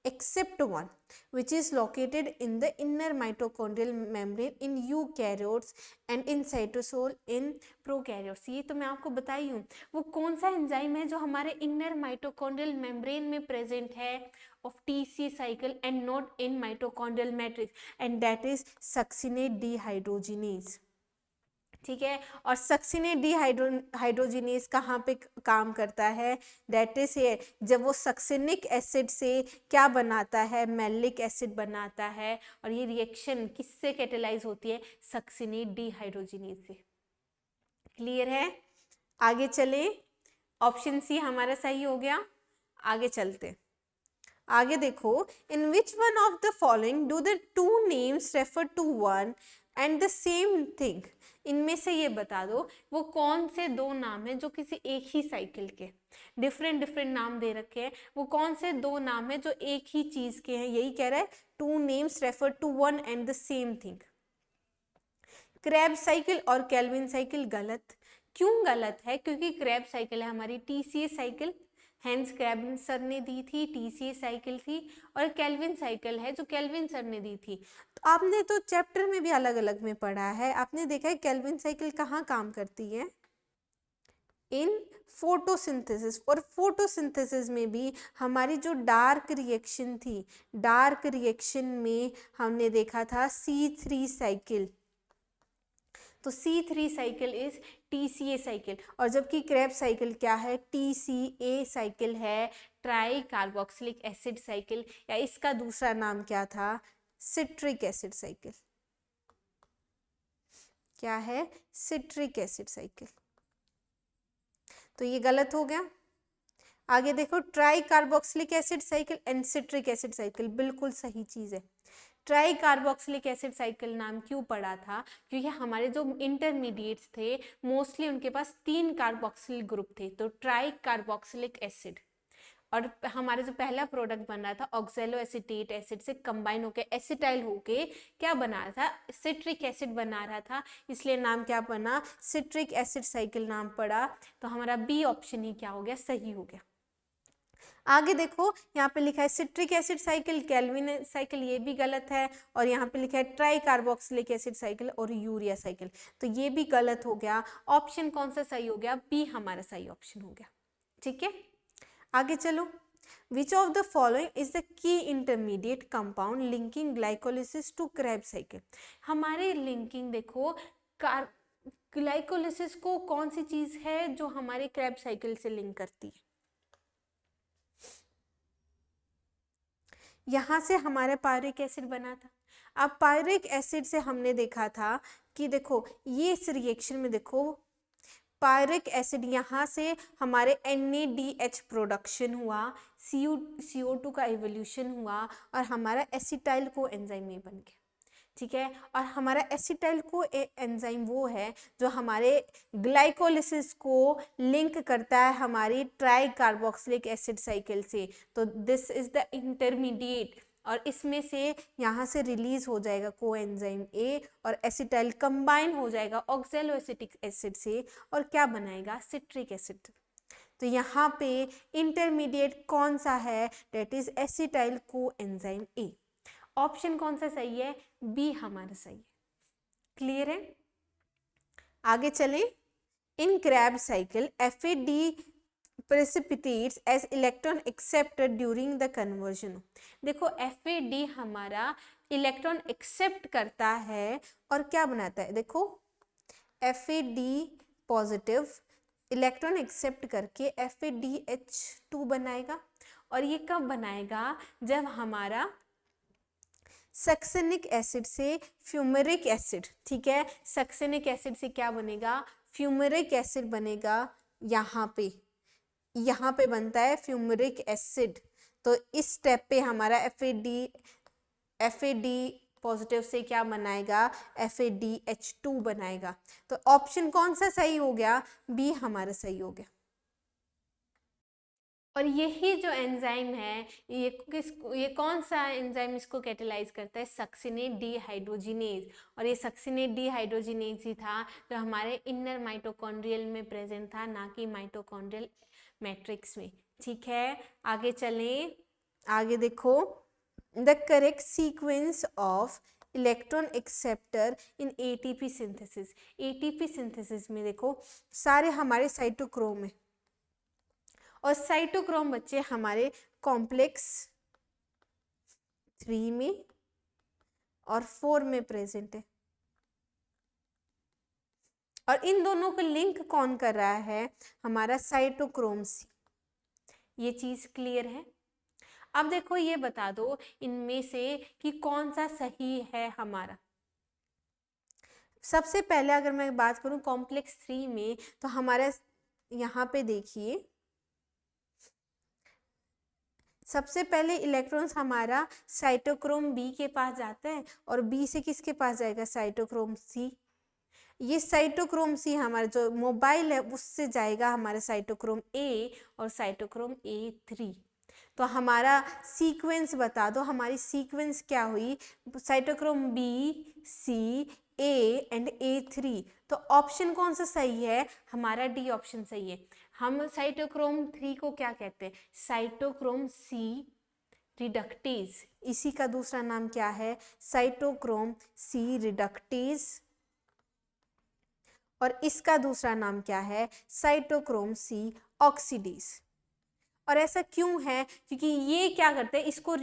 except one, which is located in the inner mitochondrial membrane in eukaryotes and in cytosol in prokaryotes। ये तो मैं आपको बताई हूँ। वो कौन सा एंजाइम है जो हमारे इनर माइटोकॉन्ड्रियल मेम्ब्रेन में प्रेजेंट है of TCA cycle and not in mitochondrial matrix, and that is succinate dehydrogenase। ठीक है, और सक्सिनेट डिहाइड्रोजिनेज कहाँ पे काम करता है, दैट इज ये जब वो सक्सिनिक एसिड से क्या बनाता है, मैलिक एसिड बनाता है, और ये रिएक्शन किससे कैटेलाइज होती है, सक्सिनेट डिहाइड्रोजिनेज से। क्लियर है? आगे चले, ऑप्शन सी हमारा सही हो गया। आगे चलते, आगे देखो, in which one of the following do the two names refer to one and the same thing. इनमें से ये बता दो वो कौन से दो नाम हैं जो किसी एक ही साइकिल के, डिफरेंट डिफरेंट नाम दे रखे हैं, वो कौन से दो नाम हैं जो एक ही चीज के हैं। यही कह रहा है, two names refer to one and the same thing. Krebs cycle और केल्विन साइकिल गलत। क्यों गलत है? क्योंकि क्रेब्स साइकिल है हमारी TCA cycle, hence krebs sir ने दी थी, टीसीए साइकिल थी, और केल्विन साइकिल है जो केल्विन सर ने दी थी। तो आपने तो चैप्टर में भी अलग अलग में पढ़ा है, आपने देखा है केल्विन साइकिल कहाँ काम करती है, इन फोटोसिंथेसिस। और फोटोसिंथेसिस में भी हमारी जो डार्क रिएक्शन थी, डार्क रिएक्शन में हमने देखा था C3 साइकिल, तो C3 cycle is TCA cycle. और जबकि क्रेब्स साइकिल क्या है, TCA साइकिल है, ट्राई कार्बोक्सिलिक एसिड साइकिल, या इसका दूसरा नाम क्या था, सिट्रिक एसिड साइकिल। क्या है, सिट्रिक एसिड साइकिल। तो ये गलत हो गया। आगे देखो, try carboxylic acid cycle and citric acid cycle बिल्कुल सही चीज है। ट्राई कार्बोक्सिलिक एसिड साइकिल नाम क्यों पड़ा था, क्योंकि हमारे जो इंटरमीडिएट्स थे मोस्टली उनके पास 3 कार्बोक्सिल ग्रुप थे, तो ट्राई कार्बोक्सिलिक एसिड। और हमारा जो पहला प्रोडक्ट बन रहा था ऑक्सैलो एसिटेट एसिड से कंबाइन होके एसिटाइल होके क्या बना रहा था, सिट्रिक एसिड बना रहा था, इसलिए नाम क्या बना, सिट्रिक एसिड साइकिल नाम पड़ा। तो हमारा बी ऑप्शन ही क्या हो गया, सही हो गया। आगे देखो, यहाँ पे लिखा है citric acid cycle, Calvin cycle, ये भी गलत है। और यहाँ पे लिखा है ट्राई कार्बोक्सिलिक एसिड साइकिल और यूरिया साइकिल, तो ये भी गलत हो गया। ऑप्शन कौन सा सही हो गया, बी हमारा सही ऑप्शन हो गया। ठीक है, आगे चलो, which of the following is the key intermediate compound linking glycolysis to krebs cycle. हमारे लिंकिंग देखो, ग्लाइकोलिसिस को कौन सी चीज है जो हमारे क्रेब्स साइकिल से लिंक करती है। यहाँ से हमारा पायरिक एसिड बना था। अब पायरिक एसिड से हमने देखा था कि देखो ये इस रिएक्शन में देखो पायरिक एसिड, यहाँ से हमारे NADH प्रोडक्शन हुआ, CO2 का इवोल्यूशन हुआ और हमारा एसिटाइल को एंजाइम में बन गया। ठीक है, और हमारा एसिटाइल को एंजाइम वो है जो हमारे ग्लाइकोलिसिस को लिंक करता है हमारी ट्राई कार्बोक्सिलिक एसिड साइकिल से। तो दिस इज द इंटरमीडिएट, और इसमें से यहाँ से रिलीज हो जाएगा कोएंजाइम A और एसिटाइल कंबाइन हो जाएगा ऑक्सैलो एसिटिक एसिड से और क्या बनाएगा, सिट्रिक एसिड। तो यहाँ पे इंटरमीडिएट कौन सा है, that is acetyl coenzyme A। Option कौन सा सही है, बी हमारा सही है। क्लियर है, आगे चलें। In Krebs cycle FAD precipitates as electron accepted during the conversion। देखो FAD हमारा इलेक्ट्रॉन एक्सेप्ट करता है और क्या बनाता है, देखो FAD पॉजिटिव इलेक्ट्रॉन एक्सेप्ट करके FADH2 बनाएगा। और ये कब बनाएगा, जब हमारा सक्सेनिक एसिड से फ्यूमेरिक एसिड, ठीक है, सक्सेनिक एसिड से क्या बनेगा, फ्यूमेरिक एसिड बनेगा। यहाँ पे बनता है फ्यूमेरिक एसिड। तो इस स्टेप पे हमारा FAD पॉजिटिव से क्या बनाएगा, FADH2 बनाएगा। तो ऑप्शन कौन सा सही हो गया, बी हमारा सही हो गया। और यही जो एंजाइम है ये कौन सा एंजाइम इसको कैटेलाइज करता है, सक्सिनेट डिहाइड्रोजिनेज। और ये सक्सिनेट डिहाइड्रोजिनेज ही था जो हमारे इनर माइटोकॉन्ड्रियल में प्रेजेंट था, ना कि माइटोकॉन्ड्रियल मैट्रिक्स में। ठीक है, आगे चलें। आगे देखो, the correct sequence of electron acceptor in ATP synthesis. ATP synthesis में देखो सारे हमारे साइटोक्रोम है, और साइटोक्रोम बच्चे हमारे कॉम्प्लेक्स 3 में और 4 में प्रेजेंट है, और इन दोनों को लिंक कौन कर रहा है? हमारा साइटोक्रोम सी। ये चीज क्लियर है? अब देखो ये बता दो इनमें से कि कौन सा सही है हमारा। सबसे पहले अगर मैं बात करूं कॉम्प्लेक्स 3 में, तो हमारा यहाँ पे देखिए सबसे पहले इलेक्ट्रॉन्स हमारा साइटोक्रोम बी के पास जाता है, और बी से किसके पास जाएगा? Cytochrome C. ये साइटोक्रोम सी हमारा जो मोबाइल है उससे जाएगा हमारा साइटोक्रोम ए और साइटोक्रोम A3। तो हमारा सीक्वेंस बता दो, हमारी सीक्वेंस क्या हुई? Cytochrome B, C, A and A3। तो ऑप्शन कौन सा सही है? हमारा डी ऑप्शन सही है। हम साइटोक्रोम 3 को क्या कहते हैं? Cytochrome C reductase. इसी का दूसरा नाम क्या है? Cytochrome C reductase. और इसका दूसरा नाम क्या है? Cytochrome C oxidase. और ऐसा क्यों है? क्योंकि ये क्या करते हैं, इसको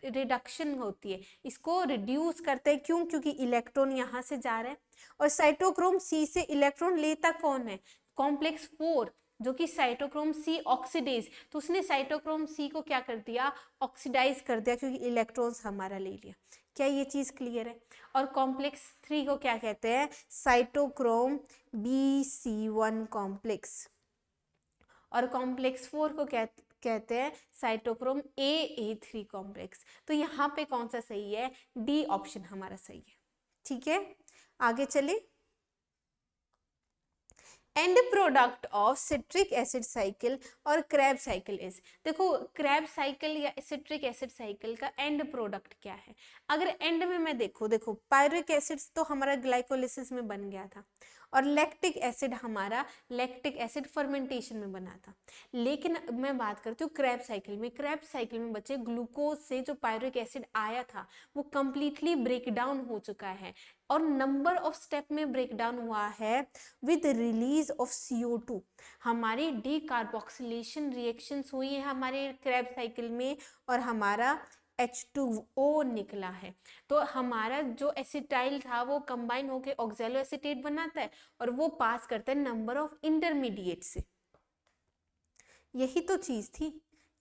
रिडक्शन होती है, इसको रिड्यूस करते हैं। क्यों? क्योंकि इलेक्ट्रॉन यहाँ से जा रहे हैं, और साइटोक्रोम सी से इलेक्ट्रॉन लेता कौन है? कॉम्प्लेक्स 4 जो कि साइटोक्रोम सी ऑक्सीडेज। तो उसने साइटोक्रोम सी को क्या कर दिया? ऑक्सीडाइज कर दिया, क्योंकि इलेक्ट्रॉन्स हमारा ले लिया। क्या ये चीज क्लियर है? और कॉम्प्लेक्स 3 को क्या कहते हैं? Cytochrome BC1 complex. और कॉम्प्लेक्स 4 को कहते हैं साइटोक्रोम AA3 कॉम्प्लेक्स। तो यहाँ पे कौन सा सही है? डी ऑप्शन हमारा सही है। ठीक है, आगे चले। And product of citric acid cycle और क्रैब साइकिल इज। देखो क्रैब साइकिल या सिट्रिक एसिड साइकिल का एंड प्रोडक्ट क्या है? अगर एंड में मैं देखो पायरुविक एसिड तो हमारा ग्लाइकोलिसिस में बन गया था, और लैक्टिक एसिड हमारा लैक्टिक एसिड फर्मेंटेशन में बना था। लेकिन मैं बात करती हूँ क्रैब साइकिल में। क्रैब साइकिल में बच्चे ग्लूकोज से जो पायरुविक एसिड आया था वो कंप्लीटली ब्रेक डाउन हो चुका है, और नंबर ऑफ स्टेप में ब्रेक डाउन हुआ है विद रिलीज ऑफ CO2। हमारी डीकार्बोक्सिलेशन रिएक्शंस हुई है हमारे क्रैब साइकिल में, और हमारा H2O निकला है। तो हमारा जो एसिटाइल था वो कंबाइन होकर ऑक्सैलो एसीटेट बनाता है, और वो पास करता है नंबर ऑफ इंटरमीडिएट से। यही तो चीज थी।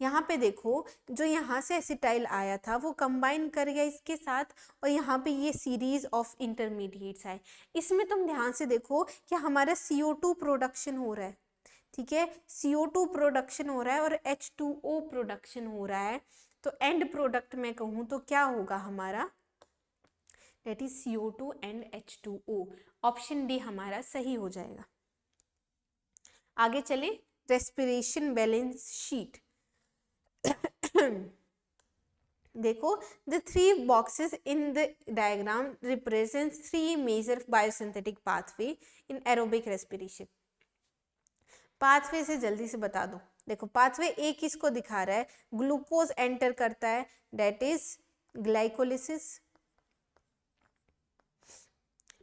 यहाँ पे देखो जो यहाँ से एसिटाइल आया था वो कंबाइन कर गया इसके साथ, और यहाँ पे ये सीरीज ऑफ इंटरमीडिएट्स आए। इसमें तुम ध्यान से देखो कि हमारा CO2 प्रोडक्शन हो रहा है। ठीक है, CO2 प्रोडक्शन हो रहा है और H2O प्रोडक्शन हो रहा है। तो एंड प्रोडक्ट में कहूँ तो क्या होगा हमारा? That is CO2 and H2O। Option D हमारा सही हो जाएगा। आगे चले, रेस्पिरेशन बैलेंस शीट। देखो the 3 boxes in the diagram represents 3 major biosynthetic pathway in aerobic respiration। Pathway से जल्दी से बता दो। देखो पाथवे ए किसको दिखा रहा है? ग्लूकोज एंटर करता है, दैट इज ग्लाइकोलिसिस।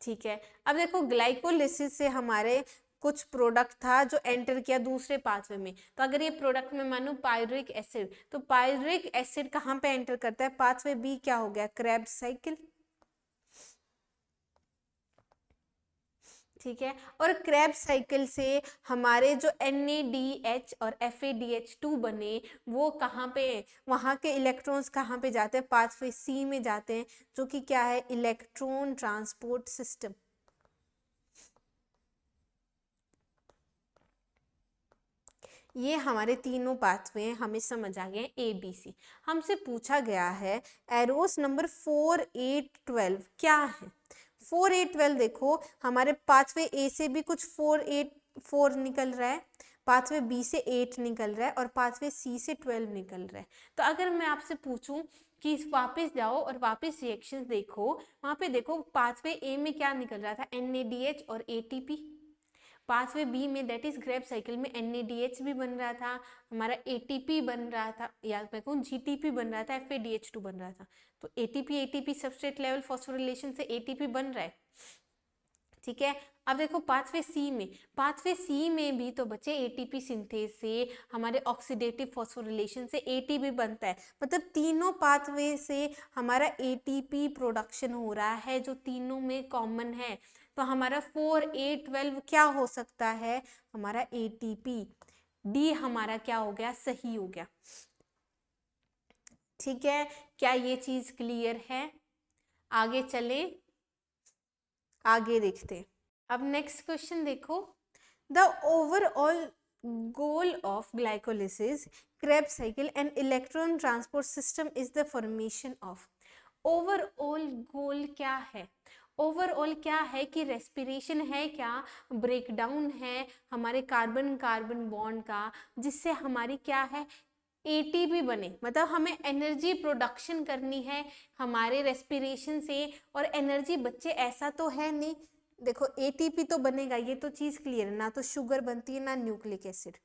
ठीक है, अब देखो ग्लाइकोलिसिस से हमारे कुछ प्रोडक्ट था जो एंटर किया दूसरे पाथवे में। तो अगर ये प्रोडक्ट में मानो पायरुविक एसिड, तो पायरुविक एसिड कहाँ पे एंटर करता है? पाथवे बी क्या हो गया? Krebs cycle. ठीक है, और क्रैब साइकिल से हमारे जो NADH और FADH2 बने वो कहाँ पे? वहाँ के इलेक्ट्रॉन्स कहाँ पे जाते हैं? पाथवे सी में जाते हैं, जो कि क्या है? Electron transport system. ये हमारे तीनों पाथवे हमें समझ आ गए ABC। हमसे पूछा गया है एरोस नंबर 4, 8, 12 क्या है? 4, 8, 12 देखो हमारे पाथवे ए से भी कुछ 4, 8, 4 निकल रहा है, पाथवे बी से 8 निकल रहा है, और पाथवे सी से 12 निकल रहा है। तो अगर मैं आपसे पूछूं कि वापस जाओ और वापस रिएक्शंस देखो, वहां पे देखो पाथवे ए में क्या निकल रहा था? NADH और ATP। पाथवे बी में दैट इज ग्रेब साइकिल में NADH भी बन रहा था, हमारा ATP बन रहा था, या मैं कहूँ GTP बन रहा था, FADH2 बन रहा था। तो ATP सबस्ट्रेट लेवल फॉस्फोरिलेशन से ATP बन रहा है, ठीक है। अब देखो पाथवे सी में भी तो बच्चे ATP सिंथेज से, हमारे ऑक्सीडेटिव फॉस्फोरिलेशन से ATP बनता है, मतलब तीनों पाथवे से हमारा ATP प्रोडक्शन हो रहा है, जो तीनों में कॉमन है। तो हमारा 4, 8, 12 क्या हो सकता है, हमारा ATP। डी हमारा क्या हो गया, सही हो गया, ठीक है। क्या ये चीज क्लियर है? आगे चले, आगे देखते हैं। अब नेक्स्ट क्वेश्चन देखो, the overall goal of glycolysis, Krebs cycle and electron transport system is the formation of. Overall goal क्या है? ओवरऑल क्या है कि रेस्पिरेशन है क्या, ब्रेकडाउन है हमारे कार्बन कार्बन बॉन्ड का, जिससे हमारी क्या है, ATP बने, मतलब हमें एनर्जी प्रोडक्शन करनी है हमारे रेस्पिरेशन से। और एनर्जी बच्चे ऐसा तो है नहीं, देखो ATP तो बनेगा, ये तो चीज क्लियर है, ना तो शुगर बनती है ना न्यूक्लिक एसिड।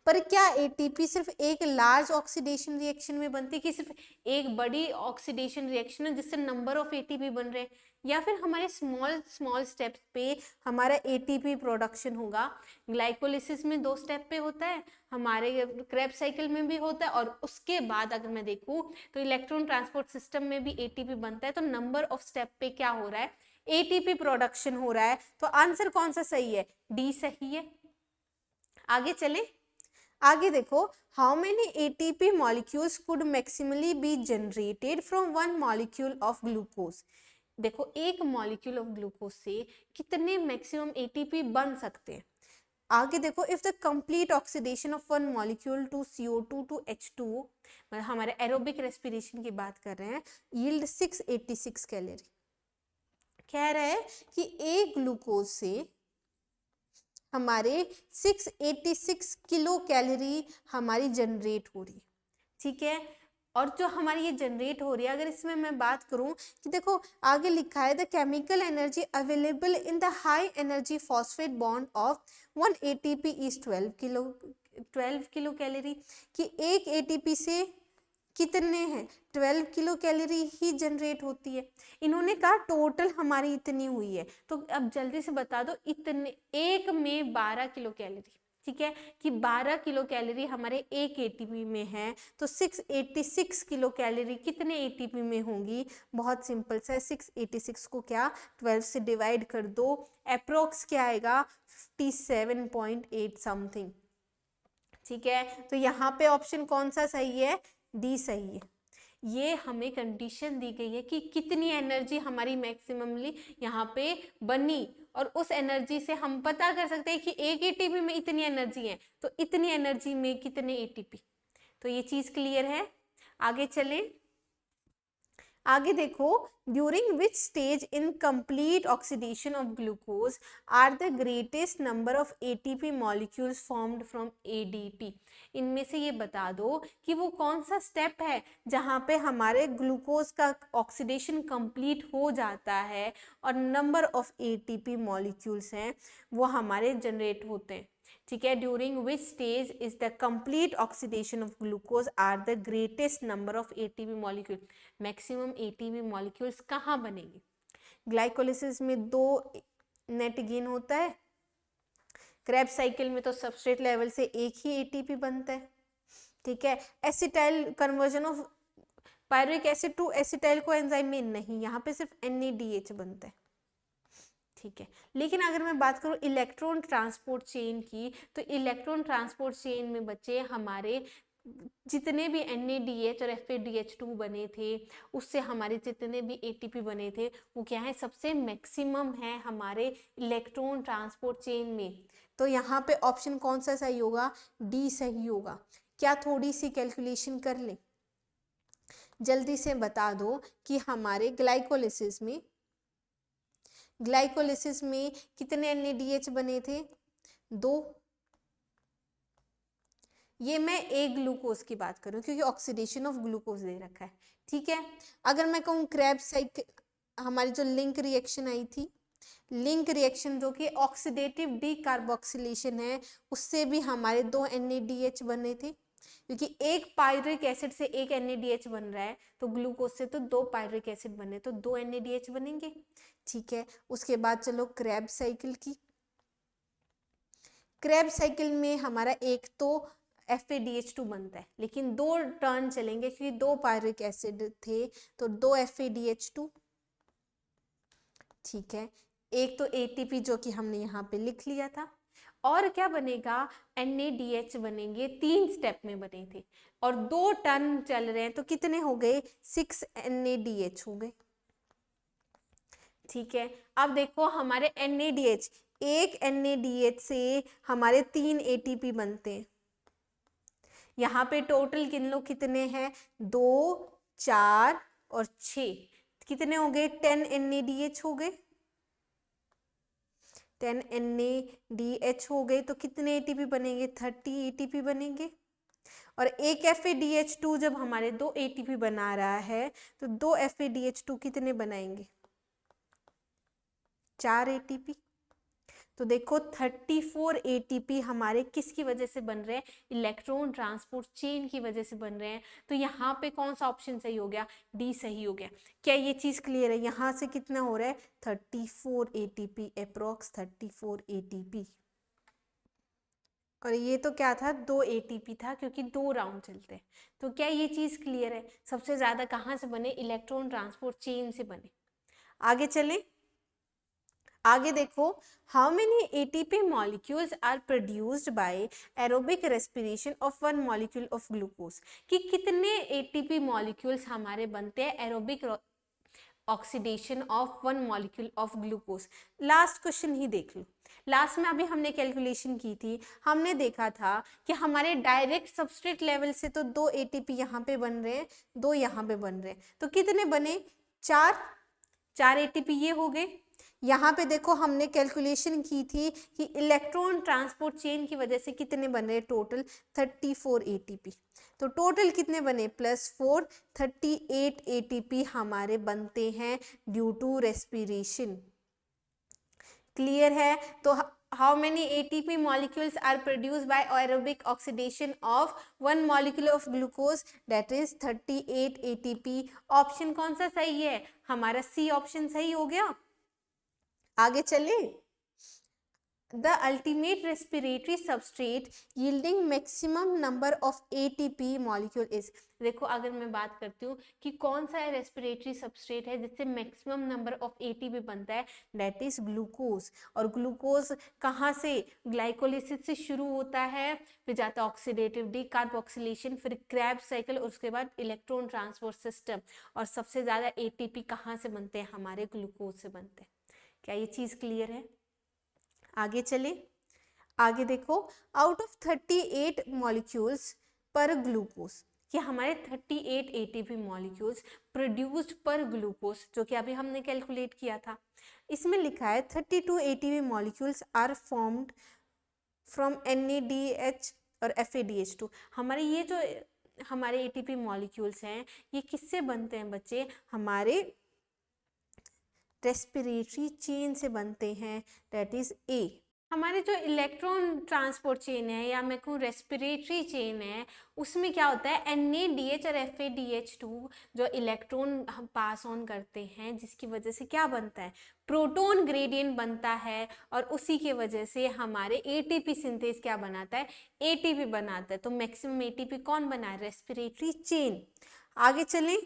पर क्या ATP सिर्फ एक लार्ज ऑक्सीडेशन रिएक्शन में बनती है, कि सिर्फ एक बड़ी ऑक्सीडेशन रिएक्शन है जिससे नंबर ऑफ ATP बन रहे हैं, या फिर हमारे स्मॉल स्मॉल स्टेप्स पे हमारा ATP प्रोडक्शन होगा? ग्लाइकोलिसिस में 2 स्टेप पे होता है, हमारे क्रेब्स साइकिल में भी होता है, और उसके बाद अगर मैं देखूं तो इलेक्ट्रॉन ट्रांसपोर्ट सिस्टम में भी ATP बनता है। तो नंबर ऑफ स्टेप पे क्या हो रहा है, ATP प्रोडक्शन हो रहा है। तो आंसर कौन सा सही है, डी सही है। आगे चले, आगे देखो, how many ATP molecules could maximally be generated from one molecule of glucose. देखो एक मॉलिक्यूल ऑफ ग्लूकोज से कितने मैक्सिमम ATP बन सकते हैं। आगे देखो, if the complete oxidation of one molecule to CO2 to H2, मतलब हमारे एरोबिक रेस्पिरेशन की बात कर रहे हैं, यील्ड 686 कैलोरी। कह रहा है कि एक ग्लूकोज से हमारे 686 किलो कैलोरी हमारी जनरेट हो रही है, ठीक है। और जो हमारी ये जनरेट हो रही है, अगर इसमें मैं बात करूं कि देखो आगे लिखा है, the chemical energy available in the high energy phosphate bond of 1 ATP is 12 kilo calorie, कि एक ATP से कितने हैं, 12 किलो कैलोरी ही जनरेट होती है। इन्होंने कहा टोटल हमारी इतनी हुई है, तो अब जल्दी से बता दो, इतने एक में 12 किलो कैलोरी, ठीक है, कि 12 किलो कैलोरी हमारे एक ATP में है। तो 686 किलो कैलोरी कितने ATP में होंगी, बहुत सिंपल सा है, 686 को क्या 12 से डिवाइड कर दो, अप्रोक्स क्या आएगा 57.8 समथिंग, ठीक है। तो यहाँ पे ऑप्शन कौन सा सही है, डी सही है। ये हमें कंडीशन दी गई है कि कितनी एनर्जी हमारी मैक्सिममली यहाँ पे बनी, और उस एनर्जी से हम पता कर सकते हैं कि एक ATP में इतनी एनर्जी है, तो इतनी एनर्जी में कितने ATP। तो ये चीज क्लियर है। आगे चलें, आगे देखो, during which stage in complete oxidation of glucose are the greatest number of ATP molecules formed from ADP। इनमें से ये बता दो कि वो कौन सा स्टेप है जहाँ पे हमारे ग्लूकोज का ऑक्सीडेशन कंप्लीट हो जाता है और नंबर ऑफ ATP मॉलिक्यूल्स हैं वो हमारे जनरेट होते हैं, ठीक है। During which stage is the complete oxidation of glucose are the greatest number of ATP molecule. Maximum ATP molecules कहाँ बनेंगे, ग्लाइकोलिसिस में 2 नेट गेन होता है, क्रेब्स साइकिल में तो सबस्ट्रेट लेवल से एक ही ATP बनता है, ठीक है। Acetyl conversion of pyruvic acid to acetyl coenzyme में नहीं, यहाँ पे सिर्फ NADH बनता है, ठीक है। लेकिन अगर मैं बात करूँ इलेक्ट्रॉन ट्रांसपोर्ट चेन की, तो इलेक्ट्रॉन ट्रांसपोर्ट चेन में बच्चे हमारे जितने भी NADH और FADH2 बने थे, उससे हमारे जितने भी ATP बने थे, वो क्या है, सबसे मैक्सिमम है हमारे इलेक्ट्रॉन ट्रांसपोर्ट चेन में। तो यहाँ पे ऑप्शन कौन सा सही होगा, डी सही होगा। क्या थोड़ी सी कैलकुलेशन कर ले, जल्दी से बता दो कि हमारे ग्लाइकोलिसिस में कितने NADH बने थे, 2। ये मैं एक ग्लूकोज की बात करूं क्योंकि ऑक्सीडेशन ऑफ ग्लूकोज दे रखा है, ठीक है। अगर मैं कहूँ क्रेब्स साइकिल, हमारी जो लिंक रिएक्शन आई थी लिंक रिएक्शन जो कि ऑक्सीडेटिव डीकार्बोक्सिलेशन है, उससे भी हमारे 2 NADH बने थे, क्योंकि एक पायरुविक एसिड से एक NADH बन रहा है, तो ग्लूकोज से तो 2 पायरुविक एसिड बने, तो 2 NADH बनेंगे। ठीक है, उसके बाद चलो क्रैब साइकिल की। क्रैब साइकिल में हमारा एक तो FADH2 बनता है, लेकिन 2 टर्न चलेंगे क्योंकि 2 पायरुविक एसिड थे, तो 2 FADH2। ठीक है, एक तो ATP जो कि हमने यहाँ पे लिख लिया था, और क्या बनेगा, NADH बनेंगे, 3 स्टेप में बने थे और 2 टर्न चल रहे हैं, तो कितने हो गए, 6 NADH हो गए। ठीक है, अब देखो हमारे NADH, एक NADH से हमारे 3 ATP बनते हैं। यहाँ पे टोटल कितने हैं, 2, 4 और 6, कितने हो गए, 10 NADH हो गए। 10 NADH हो गए, तो कितने ATP बनेंगे, 30 ATP बनेंगे। और एक FADH2 जब हमारे 2 ATP बना रहा है, तो 2 FADH2 कितने बनाएंगे, 4 ATP। तो देखो 34 ATP हमारे किसकी वजह से बन रहे हैं, इलेक्ट्रॉन ट्रांसपोर्ट चेन की वजह से बन रहे हैं। तो यहाँ पे कौन सा ऑप्शन सही हो गया, डी सही हो गया। क्या ये चीज क्लियर है, यहाँ से कितना हो रहा है, 34 ATP, अप्रोक्स 34 ATP। और ये तो क्या था, 2 ATP था, क्योंकि 2 राउंड चलते हैं। तो क्या ये चीज क्लियर है, सबसे ज्यादा कहाँ से बने, इलेक्ट्रॉन ट्रांसपोर्ट चेन से बने। आगे चलें, आगे देखो, how many ATP molecules are produced by aerobic respiration of 1 molecule of glucose, कि कितने ATP मॉलिक्यूल्स हमारे बनते हैं aerobic oxidation of 1 molecule of glucose. Last question ही देख लो, लास्ट में अभी हमने कैलकुलेशन की थी, हमने देखा था कि हमारे डायरेक्ट सबस्ट्रेट लेवल से तो 2 ATP यहाँ पे बन रहे हैं, 2 यहाँ पे बन रहे हैं, तो कितने बने, 4 ATP ये हो गए। यहाँ पे देखो हमने कैलकुलेशन की थी कि इलेक्ट्रॉन ट्रांसपोर्ट चेन की वजह से कितने बन रहे, टोटल 34 ATP। तो टोटल कितने बने, +4, 38 ATP हमारे बनते हैं ड्यू टू रेस्पिरेशन। क्लियर है, तो how many ATP molecules are produced by aerobic oxidation of 1 molecule of glucose, that is 38 ATP। Option कौन सा सही है, हमारा C ऑप्शन सही हो गया। आगे चले, the ultimate respiratory substrate yielding maximum number of ATP molecule is। देखो अगर मैं बात करती हूँ कि कौन सा रेस्पिरेटरी सबस्ट्रेट है जिससे मैक्सिमम नंबर ऑफ ATP बनता है, दैट इज ग्लूकोज। और ग्लूकोज कहाँ से, ग्लाइकोलिसिस से शुरू होता है, फिर जाता है ऑक्सीडेटिव डीकार्बोक्सिलेशन, फिर क्रैब साइकिल, और उसके बाद इलेक्ट्रॉन ट्रांसपोर्ट सिस्टम, और सबसे ज्यादा ATP कहाँ से बनते हैं, हमारे ग्लूकोज से बनते हैं। क्या ये चीज क्लियर है, आगे चले, आगे देखो, आउट ऑफ 38 मॉलिक्यूल्स पर ग्लूकोज, कि हमारे 38 ATP मॉलिक्यूल्स प्रोड्यूस्ड पर ग्लूकोज, जो कि अभी हमने कैलकुलेट किया था, इसमें लिखा है 32 ATP molecules are formed from NADH और FADH2। हमारे ये जो हमारे ATP मॉलिक्यूल्स हैं, ये किससे बनते हैं बच्चे, हमारे रेस्पिरेटरी चेन से बनते हैं, दैट इज A। हमारे जो इलेक्ट्रॉन ट्रांसपोर्ट चेन है, या मैं कहूँ रेस्पिरेटरी चेन है, उसमें क्या होता है, NADH और FADH2 जो इलेक्ट्रॉन हम पास ऑन करते हैं, जिसकी वजह से क्या बनता है, प्रोटॉन ग्रेडियंट बनता है, और उसी के वजह से हमारे ATP सिंथेस क्या बनाता है, ATP बनाता है। तो मैक्सिमम ATP कौन बना है, रेस्पिरेटरी चेन। आगे चलें,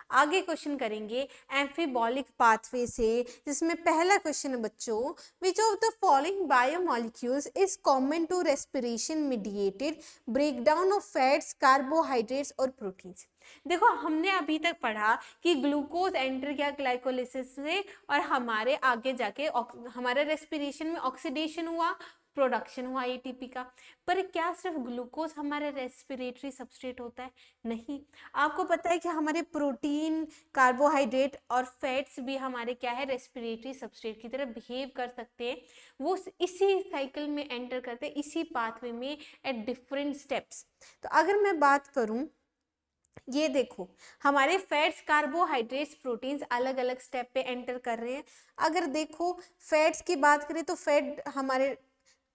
आगे क्वेश्चन करेंगे एम्फीबॉलिक पाथवे से, जिसमें पहला क्वेश्चन है बच्चों, which of the following biomolecules is common to respiration mediated breakdown of fats, carbohydrates और प्रोटीन्स। देखो हमने अभी तक पढ़ा कि ग्लूकोज एंटर किया ग्लाइकोलिसिस से, और हमारे आगे जाके हमारे रेस्पिरेशन में ऑक्सीडेशन हुआ, प्रोडक्शन हुआ ATP का। पर क्या सिर्फ ग्लूकोज हमारे रेस्पिरेटरी सबस्ट्रेट होता है, नहीं। आपको पता है कि हमारे प्रोटीन, कार्बोहाइड्रेट और फैट्स भी हमारे क्या है, रेस्पिरेटरी सबस्ट्रेट की तरह बिहेव कर सकते हैं। वो इसी साइकिल में एंटर करते हैं, इसी पाथवे में एट डिफरेंट स्टेप्स। तो अगर मैं बात करूं ये देखो, हमारे फैट्स, कार्बोहाइड्रेट्स, प्रोटीन्स अलग अलग स्टेप पे एंटर कर रहे हैं। अगर देखो फैट्स की बात करें तो फैट हमारे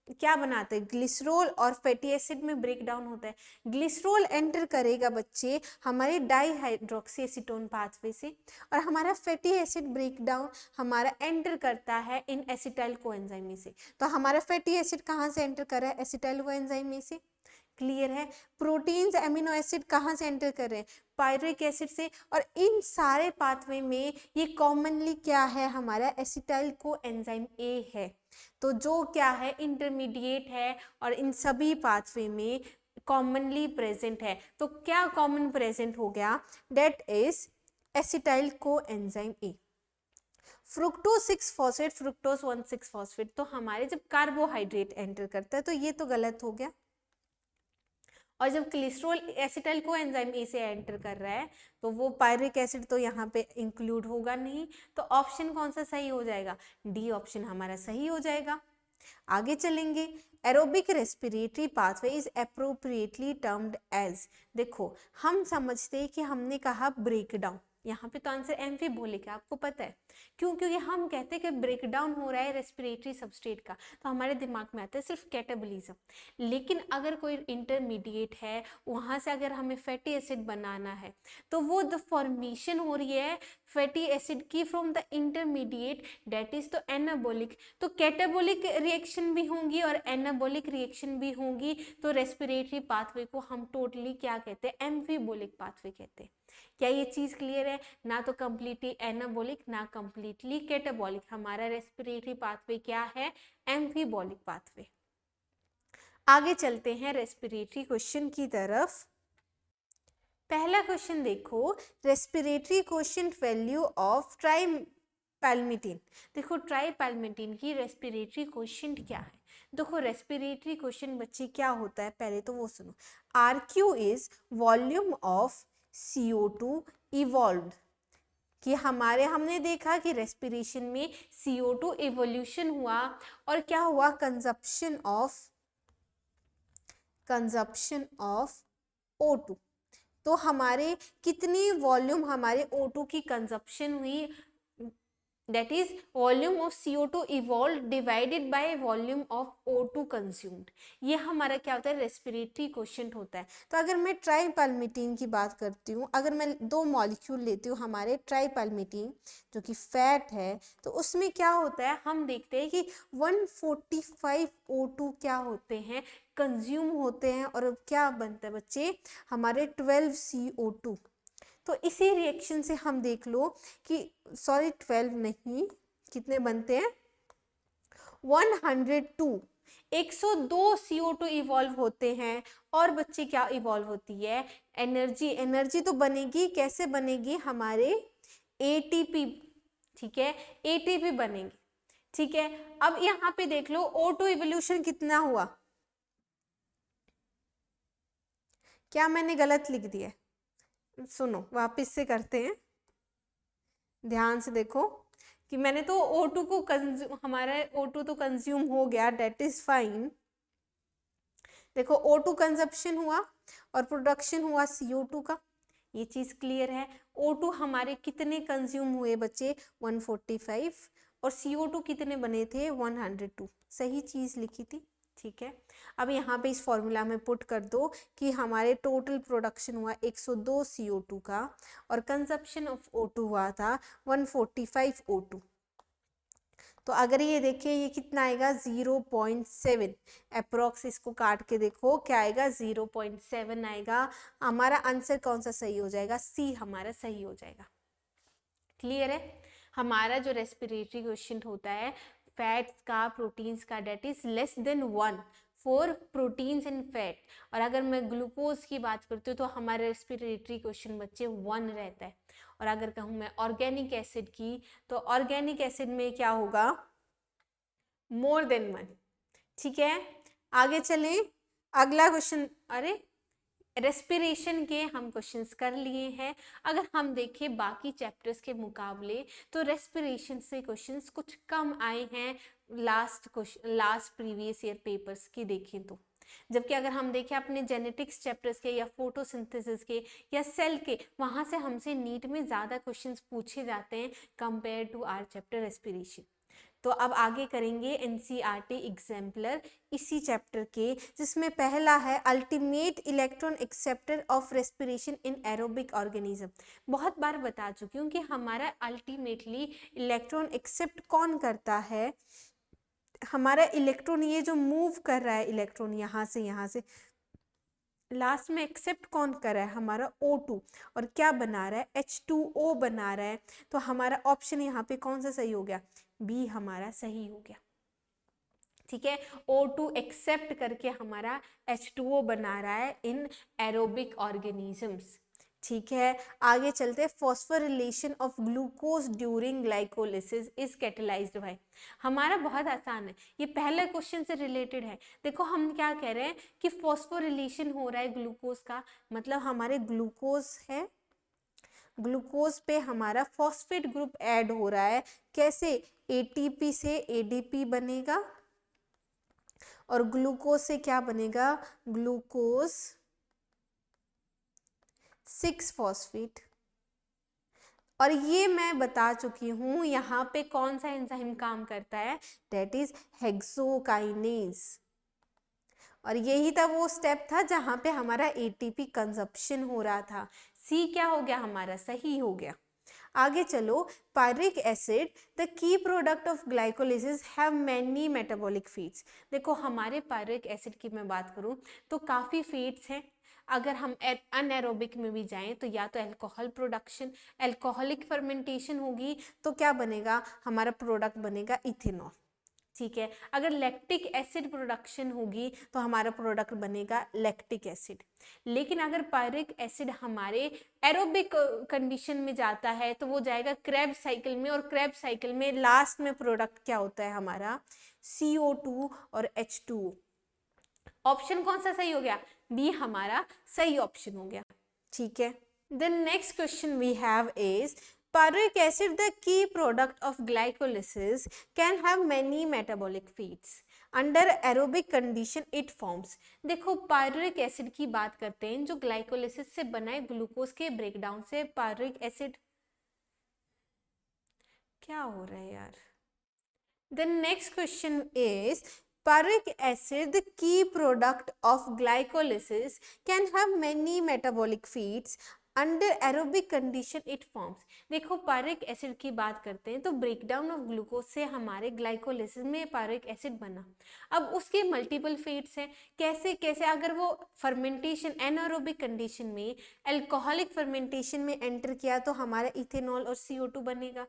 क्या बनाते हैं, ग्लिसरॉल और फैटी एसिड में ब्रेक डाउन होता है। ग्लिसरॉल एंटर करेगा बच्चे हमारे डाईहाइड्रोक्सी एसीटोन पाथवे से, और हमारा फैटी एसिड ब्रेक डाउन हमारा एंटर करता है इन एसिटाइल कोएंजाइम में से। तो हमारा फैटी एसिड कहाँ से एंटर कर रहा है, एसिटाइल कोएंजाइम में से। क्लियर है। प्रोटीन्स एमिनो एसिड कहाँ से एंटर कर रहे हैं, पायरुविक एसिड से। और इन सारे पाथवे में ये कॉमनली क्या है, हमारा एसिटाइल कोएंजाइम ए है। तो जो क्या है, इंटरमीडिएट है और इन सभी पाथवे में कॉमनली प्रेजेंट है। तो क्या कॉमन प्रेजेंट हो गया, that is acetyl coenzyme A. Fructose 6 phosphate, fructose 1,6 phosphate. तो हमारे जब कार्बोहाइड्रेट एंटर करता है तो ये तो गलत हो गया, और जब कोलेस्ट्रॉल एसिटाइल कोएंजाइम ए से एंटर कर रहा है तो वो पायरिक एसिड तो यहाँ पे इंक्लूड होगा नहीं। तो ऑप्शन कौन सा सही हो जाएगा, डी ऑप्शन हमारा सही हो जाएगा। आगे चलेंगे, aerobic respiratory pathway is appropriately termed as. देखो हम समझते हैं कि हमने कहा ब्रेक डाउन, यहाँ पे तो आंसर एम्फीबोलिक है, आपको पता है क्यों, क्योंकि हम कहते हैं कि ब्रेक डाउन हो रहा है रेस्पिरेटरी सबस्ट्रेट का, तो हमारे दिमाग में आता है सिर्फ कैटाबोलिज्म। लेकिन अगर कोई इंटरमीडिएट है, वहाँ से अगर हमें फैटी एसिड बनाना है तो वो द फॉर्मेशन हो रही है फैटी एसिड की from the intermediate, that is तो एनाबोलिक। तो कैटाबोलिक रिएक्शन भी होंगी और एनाबोलिक रिएक्शन भी होंगी। तो रेस्पिरेटरी पाथवे को हम टोटली क्या कहते हैं, एम्फीबोलिक पाथवे कहते हैं। क्या ये चीज क्लियर है, ना तो कंप्लीटली एनाबोलिक ना कंप्लीटली कैटाबोलिक, हमारा रेस्पिरेटरी पाथवे क्या है, एम्फीबोलिक पाथवे। आगे चलते हैं रेस्पिरेटरी क्वेश्चन की तरफ। पहला क्वेश्चन देखो, रेस्पिरेटरी क्वोशिएंट वैल्यू ऑफ ट्राइपैल्मिटिन। देखो ट्राइपैल्मिटिन की रेस्पिरेटरी क्वोशिएंट क्या है। देखो रेस्पिरेटरी क्वोशिएंट बच्चे क्या होता है, पहले तो वो सुनो। RQ is volume of CO2 evolved, कि हमने देखा कि रेस्पिरेशन में CO2 इवोल्यूशन हुआ और क्या हुआ, कंजप्शन ऑफ O2। तो हमारे कितनी वॉल्यूम हमारे O2 की कंजप्शन हुई, that is volume of CO2 evolved divided by volume of O2 consumed। ये हमारा क्या होता है, रेस्पिरेटरी क्वोशिएंट होता है। तो अगर मैं ट्राइपैल्मिटिन की बात करती हूँ, अगर मैं दो मॉलिक्यूल लेती हूँ हमारे ट्राइपैल्मिटिन जो कि फैट है, तो उसमें क्या होता है, हम देखते हैं कि 145 O2 क्या होते हैं, कंज्यूम होते हैं, और क्या बनता है बच्चे, हमारे 12 CO2। तो इसी रिएक्शन से हम देख लो कि सॉरी 12 नहीं, कितने बनते हैं, 102 102 CO2 इवॉल्व होते हैं। और बच्चे क्या इवॉल्व होती है, एनर्जी तो बनेगी, कैसे बनेगी, हमारे ATP, ठीक है, ATP बनेगी, ठीक है। अब यहाँ पे देख लो O2 इवोल्यूशन कितना हुआ, क्या मैंने गलत लिख दिया, सुनो वापस से करते हैं, ध्यान से देखो कि मैंने तो O2 को हमारा O2 तो कंज्यूम हो गया, डेट इज फाइन। देखो O2 कंजप्शन हुआ और प्रोडक्शन हुआ CO2 का, ये चीज क्लियर है। O2 हमारे कितने कंज्यूम हुए बच्चे, 145, और CO2 कितने बने थे, 102, सही चीज लिखी थी, ठीक है। अब यहाँ पे इस फॉर्मूला में पुट कर दो कि हमारे टोटल प्रोडक्शन हुआ 102 CO2 का और कंजप्शन ऑफ O2 हुआ था 145 O2। तो अगर ये देखिए ये कितना आएगा, 0.7 अप्रोक्स, इसको काट के देखो क्या आएगा, 0.7 आएगा। हमारा आंसर कौन सा सही हो जाएगा, सी हमारा सही हो जाएगा। क्लियर है, हमारा जो रेस्पिरेटरी क्वोशिएंट होता है फैट्स का, प्रोटीन्स का, that is less than 1 for proteins and fat. और अगर मैं ग्लूकोज की बात करती हूँ तो हमारे रेस्पिरेटरी क्वोशिएंट बच्चे 1 रहता है। और अगर कहूँ मैं ऑर्गेनिक एसिड की, तो ऑर्गेनिक एसिड में क्या होगा, मोर देन 1, ठीक है। आगे चलें, अगला क्वेश्चन, अरे रेस्पिरेशन के हम क्वेश्चंस कर लिए हैं। अगर हम देखें बाकी चैप्टर्स के मुकाबले तो रेस्पिरेशन से क्वेश्चंस कुछ कम आए हैं लास्ट प्रीवियस ईयर पेपर्स की देखें तो। जबकि अगर हम देखें अपने जेनेटिक्स चैप्टर्स के या फोटोसिंथेसिस के या सेल के, वहां से हमसे नीट में ज़्यादा क्वेश्चंस पूछे जाते हैं compare to our chapter respiration. तो अब आगे करेंगे एनसीईआरटी एग्जाम्पलर इसी चैप्टर के, जिसमें पहला है ultimate electron acceptor of respiration in aerobic organism. बहुत बार बता चुकी हूँ कि हमारा अल्टीमेटली इलेक्ट्रॉन एक्सेप्ट कौन करता है, हमारा इलेक्ट्रॉन ये जो मूव कर रहा है, इलेक्ट्रॉन यहाँ से लास्ट में एक्सेप्ट कौन कर रहा है, हमारा O2, और क्या बना रहा है, H2O बना रहा है। तो हमारा ऑप्शन यहाँ पे कौन सा सही हो गया, बी हमारा सही हो गया। ठीक है, O2 एक्सेप्ट करके हमारा H2O बना रहा है इन एरोबिक ऑर्गेनिजम्स। ठीक है, आगे चलते हैं। Phosphorylation of glucose during glycolysis is catalysed by. हमारा बहुत आसान है, ये पहले क्वेश्चन से रिलेटेड है। देखो हम क्या कह रहे हैं कि फॉस्फोरिलेशन हो रहा है ग्लूकोज का, मतलब हमारे ग्लूकोज है, ग्लूकोज पे हमारा फॉस्फेट ग्रुप ऐड हो रहा है। कैसे, एटीपी से एडीपी बनेगा और ग्लूकोज से क्या बनेगा, ग्लूकोज 6 फॉस्फेट। और ये मैं बता चुकी हूँ यहाँ पे कौन सा एंजाइम काम करता है, दैट इज हेक्सोकाइनेज। और यही था वो स्टेप था जहाँ पे हमारा एटीपी कंजप्शन हो रहा था। सी क्या हो गया हमारा, सही हो गया। आगे चलो, pyruvic acid the key product of glycolysis have many metabolic feeds. देखो हमारे पायरिक एसिड की मैं बात करूं तो काफ़ी फीड्स हैं। अगर हम अनएरोबिक में भी जाएं तो या तो अल्कोहल प्रोडक्शन, अल्कोहलिक फर्मेंटेशन होगी तो क्या बनेगा, हमारा प्रोडक्ट बनेगा इथेनॉल। ठीक है, अगर लैक्टिक एसिड प्रोडक्शन होगी तो हमारा प्रोडक्ट बनेगा लैक्टिक एसिड। लेकिन अगर पायरिक एसिड हमारे एरोबिक कंडीशन में जाता है तो वो जाएगा क्रेब्स साइकिल में, और क्रेब्स साइकिल में लास्ट में प्रोडक्ट क्या होता है हमारा, CO2 और H2O। ऑप्शन कौन सा सही हो गया, बी हमारा सही ऑप्शन हो गया। ठीक है, the next question we have is pyruvic acid, the key product of glycolysis, can have many metabolic feeds. Under aerobic condition it forms. देखो पायरुविक एसिड की बात करते हैं जो ग्लाइकोलिसिस से बना है, ग्लूकोज के ब्रेकडाउन से पायरुविक एसिड। क्या हो रहा है यार। The next question is pyruvic acid, the key product of glycolysis, can have many metabolic feeds. Under aerobic condition it forms. देखो पायरिक एसिड की बात करते हैं तो ब्रेकडाउन ऑफ ग्लूकोज से हमारे ग्लाइकोलिसिस में पायरिक एसिड बना। अब उसके मल्टीपल फेट्स हैं, कैसे कैसे, अगर वो फर्मेंटेशन एनारोबिक कंडीशन में अल्कोहलिक फर्मेंटेशन में एंटर किया तो हमारा इथेनॉल और CO2 बनेगा।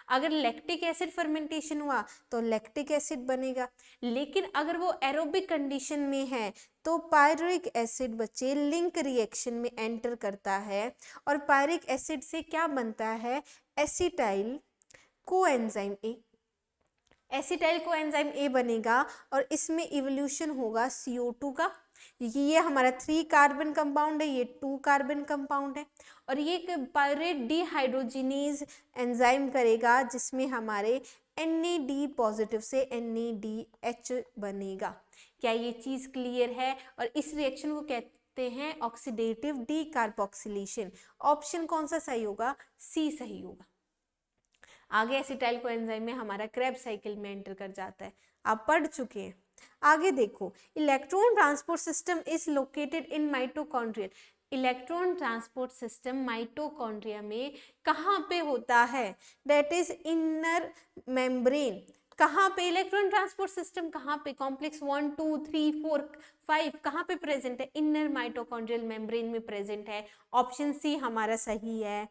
अगर लैक्टिक एसिड फर्मेंटेशन हुआ तो लैक्टिक एसिड बनेगा। लेकिन अगर वो एरोबिक कंडीशन में है तो पायरुविक एसिड बच्चे लिंक रिएक्शन में एंटर करता है और पायरिक एसिड से क्या बनता है, एसिटाइल कोएंजाइम ए। एसिटाइल कोएंजाइम ए बनेगा और इसमें इवोल्यूशन होगा CO2 का। ये हमारा 3 कार्बन कंपाउंड है, ये 2 कार्बन कंपाउंड है, और ये एक पायरेट डिहाइड्रोजिनेज एंजाइम करेगा जिसमें हमारे NAD पॉजिटिव से NADH बनेगा। क्या ये चीज़ क्लियर है। और इस रिएक्शन को कहते हैं ऑक्सीडेटिव डीकार्बोक्सिलेशन। ऑप्शन कौन सा सही होगा, सी सही होगा। आगे एसिटाइल कोएंजाइम में हमारा क्रेब्स साइकिल में एंटर कर जाता है, आप पढ़ चुके हैं। आगे देखो, electron transport system is located in mitochondrial. Electron transport system mitochondria में कहाँ पे होता है, दैट इज इनर मेम्ब्रेन। कहाँ पे इलेक्ट्रॉन ट्रांसपोर्ट सिस्टम, कहाँ पे, कॉम्प्लेक्स 1 2 3 4 5 कहाँ पे प्रेजेंट है, इनर माइटोकॉन्ड्रियल मेम्ब्रेन में प्रेजेंट है। ऑप्शन सी हमारा सही है।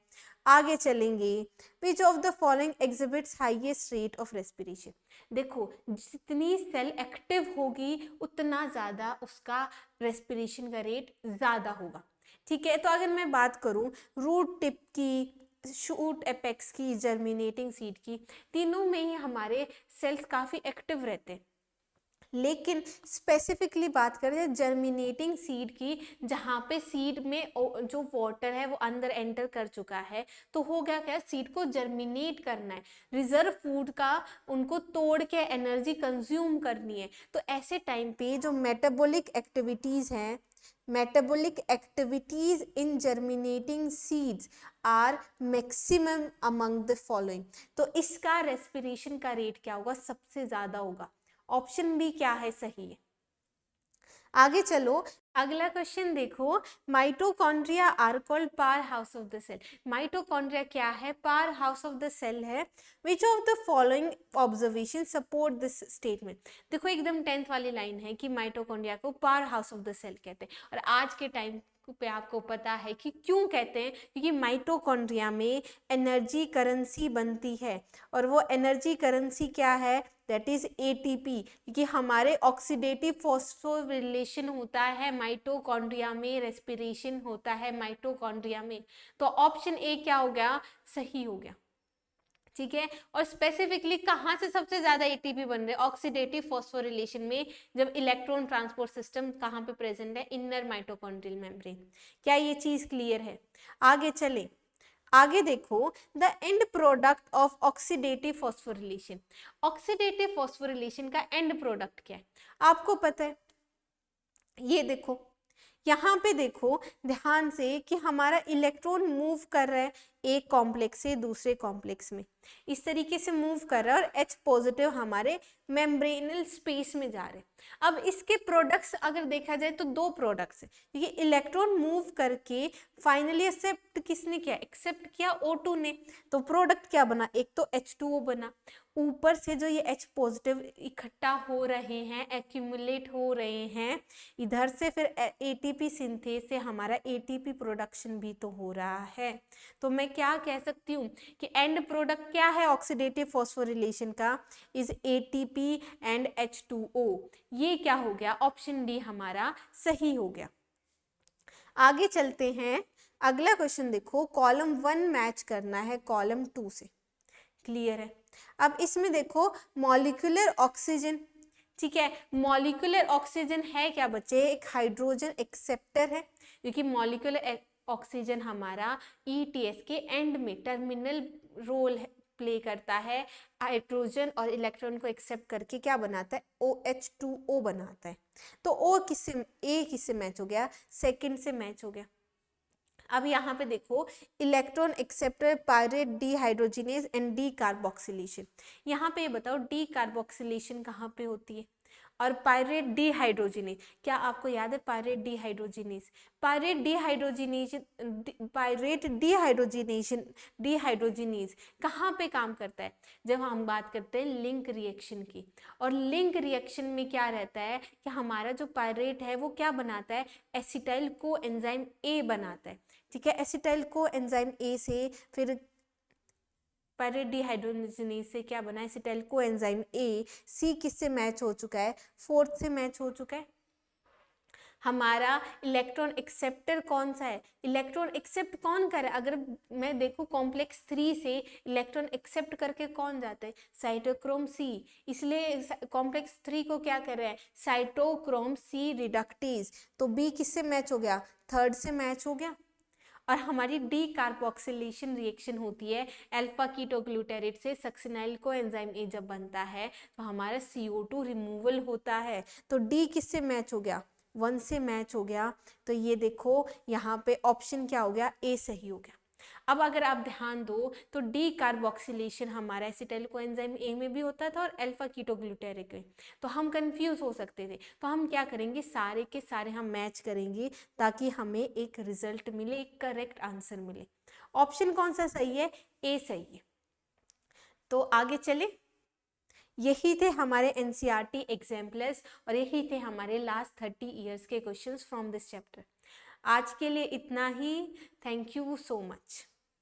आगे चलेंगे, विच of the following exhibits highest rate of respiration. देखो जितनी सेल एक्टिव होगी उतना ज़्यादा उसका रेस्पिरेशन का रेट ज़्यादा होगा। ठीक है, तो अगर मैं बात करूँ रूट टिप की, शूट एपेक्स की, जर्मिनेटिंग सीड की, तीनों में ही हमारे सेल्स काफ़ी एक्टिव रहते हैं। लेकिन स्पेसिफिकली बात करें जर्मिनेटिंग सीड की, जहाँ पे सीड में जो वाटर है वो अंदर एंटर कर चुका है, तो हो गया क्या, सीड को जर्मिनेट करना है, रिजर्व फूड का उनको तोड़ के एनर्जी कंज्यूम करनी है। तो ऐसे टाइम पे जो मेटाबॉलिक एक्टिविटीज हैं, metabolic activities in germinating seeds are maximum among the following. तो इसका रेस्पिरेशन का रेट क्या होगा, सबसे ज्यादा होगा। ऑप्शन बी क्या है, सही है। आगे चलो, अगला क्वेश्चन देखो, mitochondria are called power house of the cell. Mitochondria क्या है, power house of the cell है। Which of the following observation support this statement. देखो एकदम 10th वाली लाइन है कि माइटोकॉन्ड्रिया को power house of the cell कहते हैं, और आज के टाइम पे आपको पता है कि क्यों कहते हैं, क्योंकि माइटोकॉन्ड्रिया में एनर्जी करेंसी बनती है, और वो एनर्जी करेंसी क्या है, दैट इज एटीपी, क्योंकि हमारे ऑक्सीडेटिव फॉस्फोरिलेशन होता है माइटोकॉन्ड्रिया में, रेस्पिरेशन होता है माइटोकॉन्ड्रिया में। तो ऑप्शन ए क्या हो गया, सही हो गया, ठीक है। और स्पेसिफिकली कहाँ से सबसे ज्यादा एटीपी बन रहे हैं, ऑक्सीडेटिव फॉस्फोरिलेशन में, जब इलेक्ट्रॉन ट्रांसपोर्ट सिस्टम कहाँ पे प्रेजेंट है, इनर माइटोकॉन्ड्रियल मेम्ब्रेन। क्या ये चीज क्लियर है? आगे चले, आगे देखो, the end product of oxidative phosphorylation. Oxidative phosphorylation का एंड प्रोडक्ट क्या है, आपको पता है। ये देखो, यहाँ पे देखो ध्यान से कि हमारा इलेक्ट्रॉन मूव कर रहा है एक कॉम्प्लेक्स से दूसरे कॉम्प्लेक्स में, इस तरीके से मूव कर रहा है, और H पॉजिटिव हमारे मेम्ब्रेनल स्पेस में जा रहे हैं। अब इसके प्रोडक्ट्स अगर देखा जाए तो दो प्रोडक्ट्स है, क्योंकि इलेक्ट्रॉन मूव करके फाइनली एक्सेप्ट किसने किया, एक्सेप्ट किया O2 ने। तो प्रोडक्ट क्या बना, एक तो H2O बना, ऊपर से जो ये H पॉजिटिव इकट्ठा हो रहे हैं, एक्यूमुलेट हो रहे हैं, इधर से फिर ATP सिंथेस से हमारा ATP प्रोडक्शन भी तो हो रहा है। तो मैं क्या कह सकती हूँ कि एंड प्रोडक्ट क्या है ऑक्सीडेटिव फॉस्फोरिलेशन का, इज ATP एंड H2O। ये क्या हो गया, ऑप्शन डी हमारा सही हो गया। आगे चलते हैं, अगला क्वेश्चन देखो, कॉलम 1 मैच करना है कॉलम 2 से, क्लियर है। अब इसमें देखो मॉलिक्यूलर ऑक्सीजन, ठीक है, मॉलिक्यूलर ऑक्सीजन है क्या बच्चे, एक हाइड्रोजन एक्सेप्टर है, क्योंकि मॉलिक्यूलर ऑक्सीजन हमारा ETS के एंड में टर्मिनल रोल प्ले करता है, हाइड्रोजन और इलेक्ट्रॉन को एक्सेप्ट करके क्या बनाता है, OH2O बनाता है। तो O किससे, A किससे मैच हो गया, सेकंड से मैच हो गया। अब यहाँ पे देखो, electron acceptor pirate dehydrogenase and D carboxylation. यहाँ पे ये बताओ डी कार्बोक्सिलेशन कहाँ पे होती है, और पायरेट डीहाइड्रोजिनेज, क्या आपको याद है पायरेट डीहाइड्रोजिनेज? पायरेट डीहाइड्रोजिनेज कहाँ पे काम करता है, जब हम बात करते हैं लिंक रिएक्शन की। और लिंक रिएक्शन में क्या रहता है कि हमारा जो पायरेट है वो क्या बनाता है, एसिटाइल को एंजाइम A बनाता है, ठीक है। एसिटाइल को एंजाइम A से फिर पायरेट डीहाइड्रोजिनेज से क्या बना, acetyl co enzyme A, C किससे मैच हो चुका है, फोर्थ से मैच हो चुका है। हमारा इलेक्ट्रॉन एक्सेप्टर कौन सा है, इलेक्ट्रॉन एक्सेप्ट कौन करे, अगर मैं देखूं कॉम्प्लेक्स 3 से इलेक्ट्रॉन एक्सेप्ट करके कौन जाता है, साइटोक्रोम C, इसलिए कॉम्प्लेक्स 3 को क्या कर रहे हैं, साइटोक्रोम C रिडक्टेज। तो B किससे मैच हो गया, थर्ड से मैच हो गया। और हमारी डी कार्बोक्सिलेशन रिएक्शन होती है अल्फा कीटोग्लूटारेट से सक्सिनाइल को एंजाइम A जब बनता है तो हमारा CO2 रिमूवल होता है। तो डी किससे मैच हो गया, 1 से मैच हो गया। तो ये देखो यहाँ पे ऑप्शन क्या हो गया, A सही हो गया। अब अगर आप ध्यान दो तो डी कार्बोक्सिलेशन हमारा एसिटाइल कोएंजाइम A में भी होता था और अल्फा कीटोग्लूटारिक में, तो हम कंफ्यूज हो सकते थे। तो हम क्या करेंगे, सारे के सारे हम मैच करेंगे ताकि हमें एक रिजल्ट मिले, एक करेक्ट आंसर मिले। ऑप्शन कौन सा सही है, A सही है। तो आगे चले, यही थे हमारे NCERT एग्जाम्पल्स और यही थे हमारे लास्ट 30 ईयर्स के क्वेश्चंस फ्रॉम दिस चैप्टर। आज के लिए इतना ही। Thank you so much.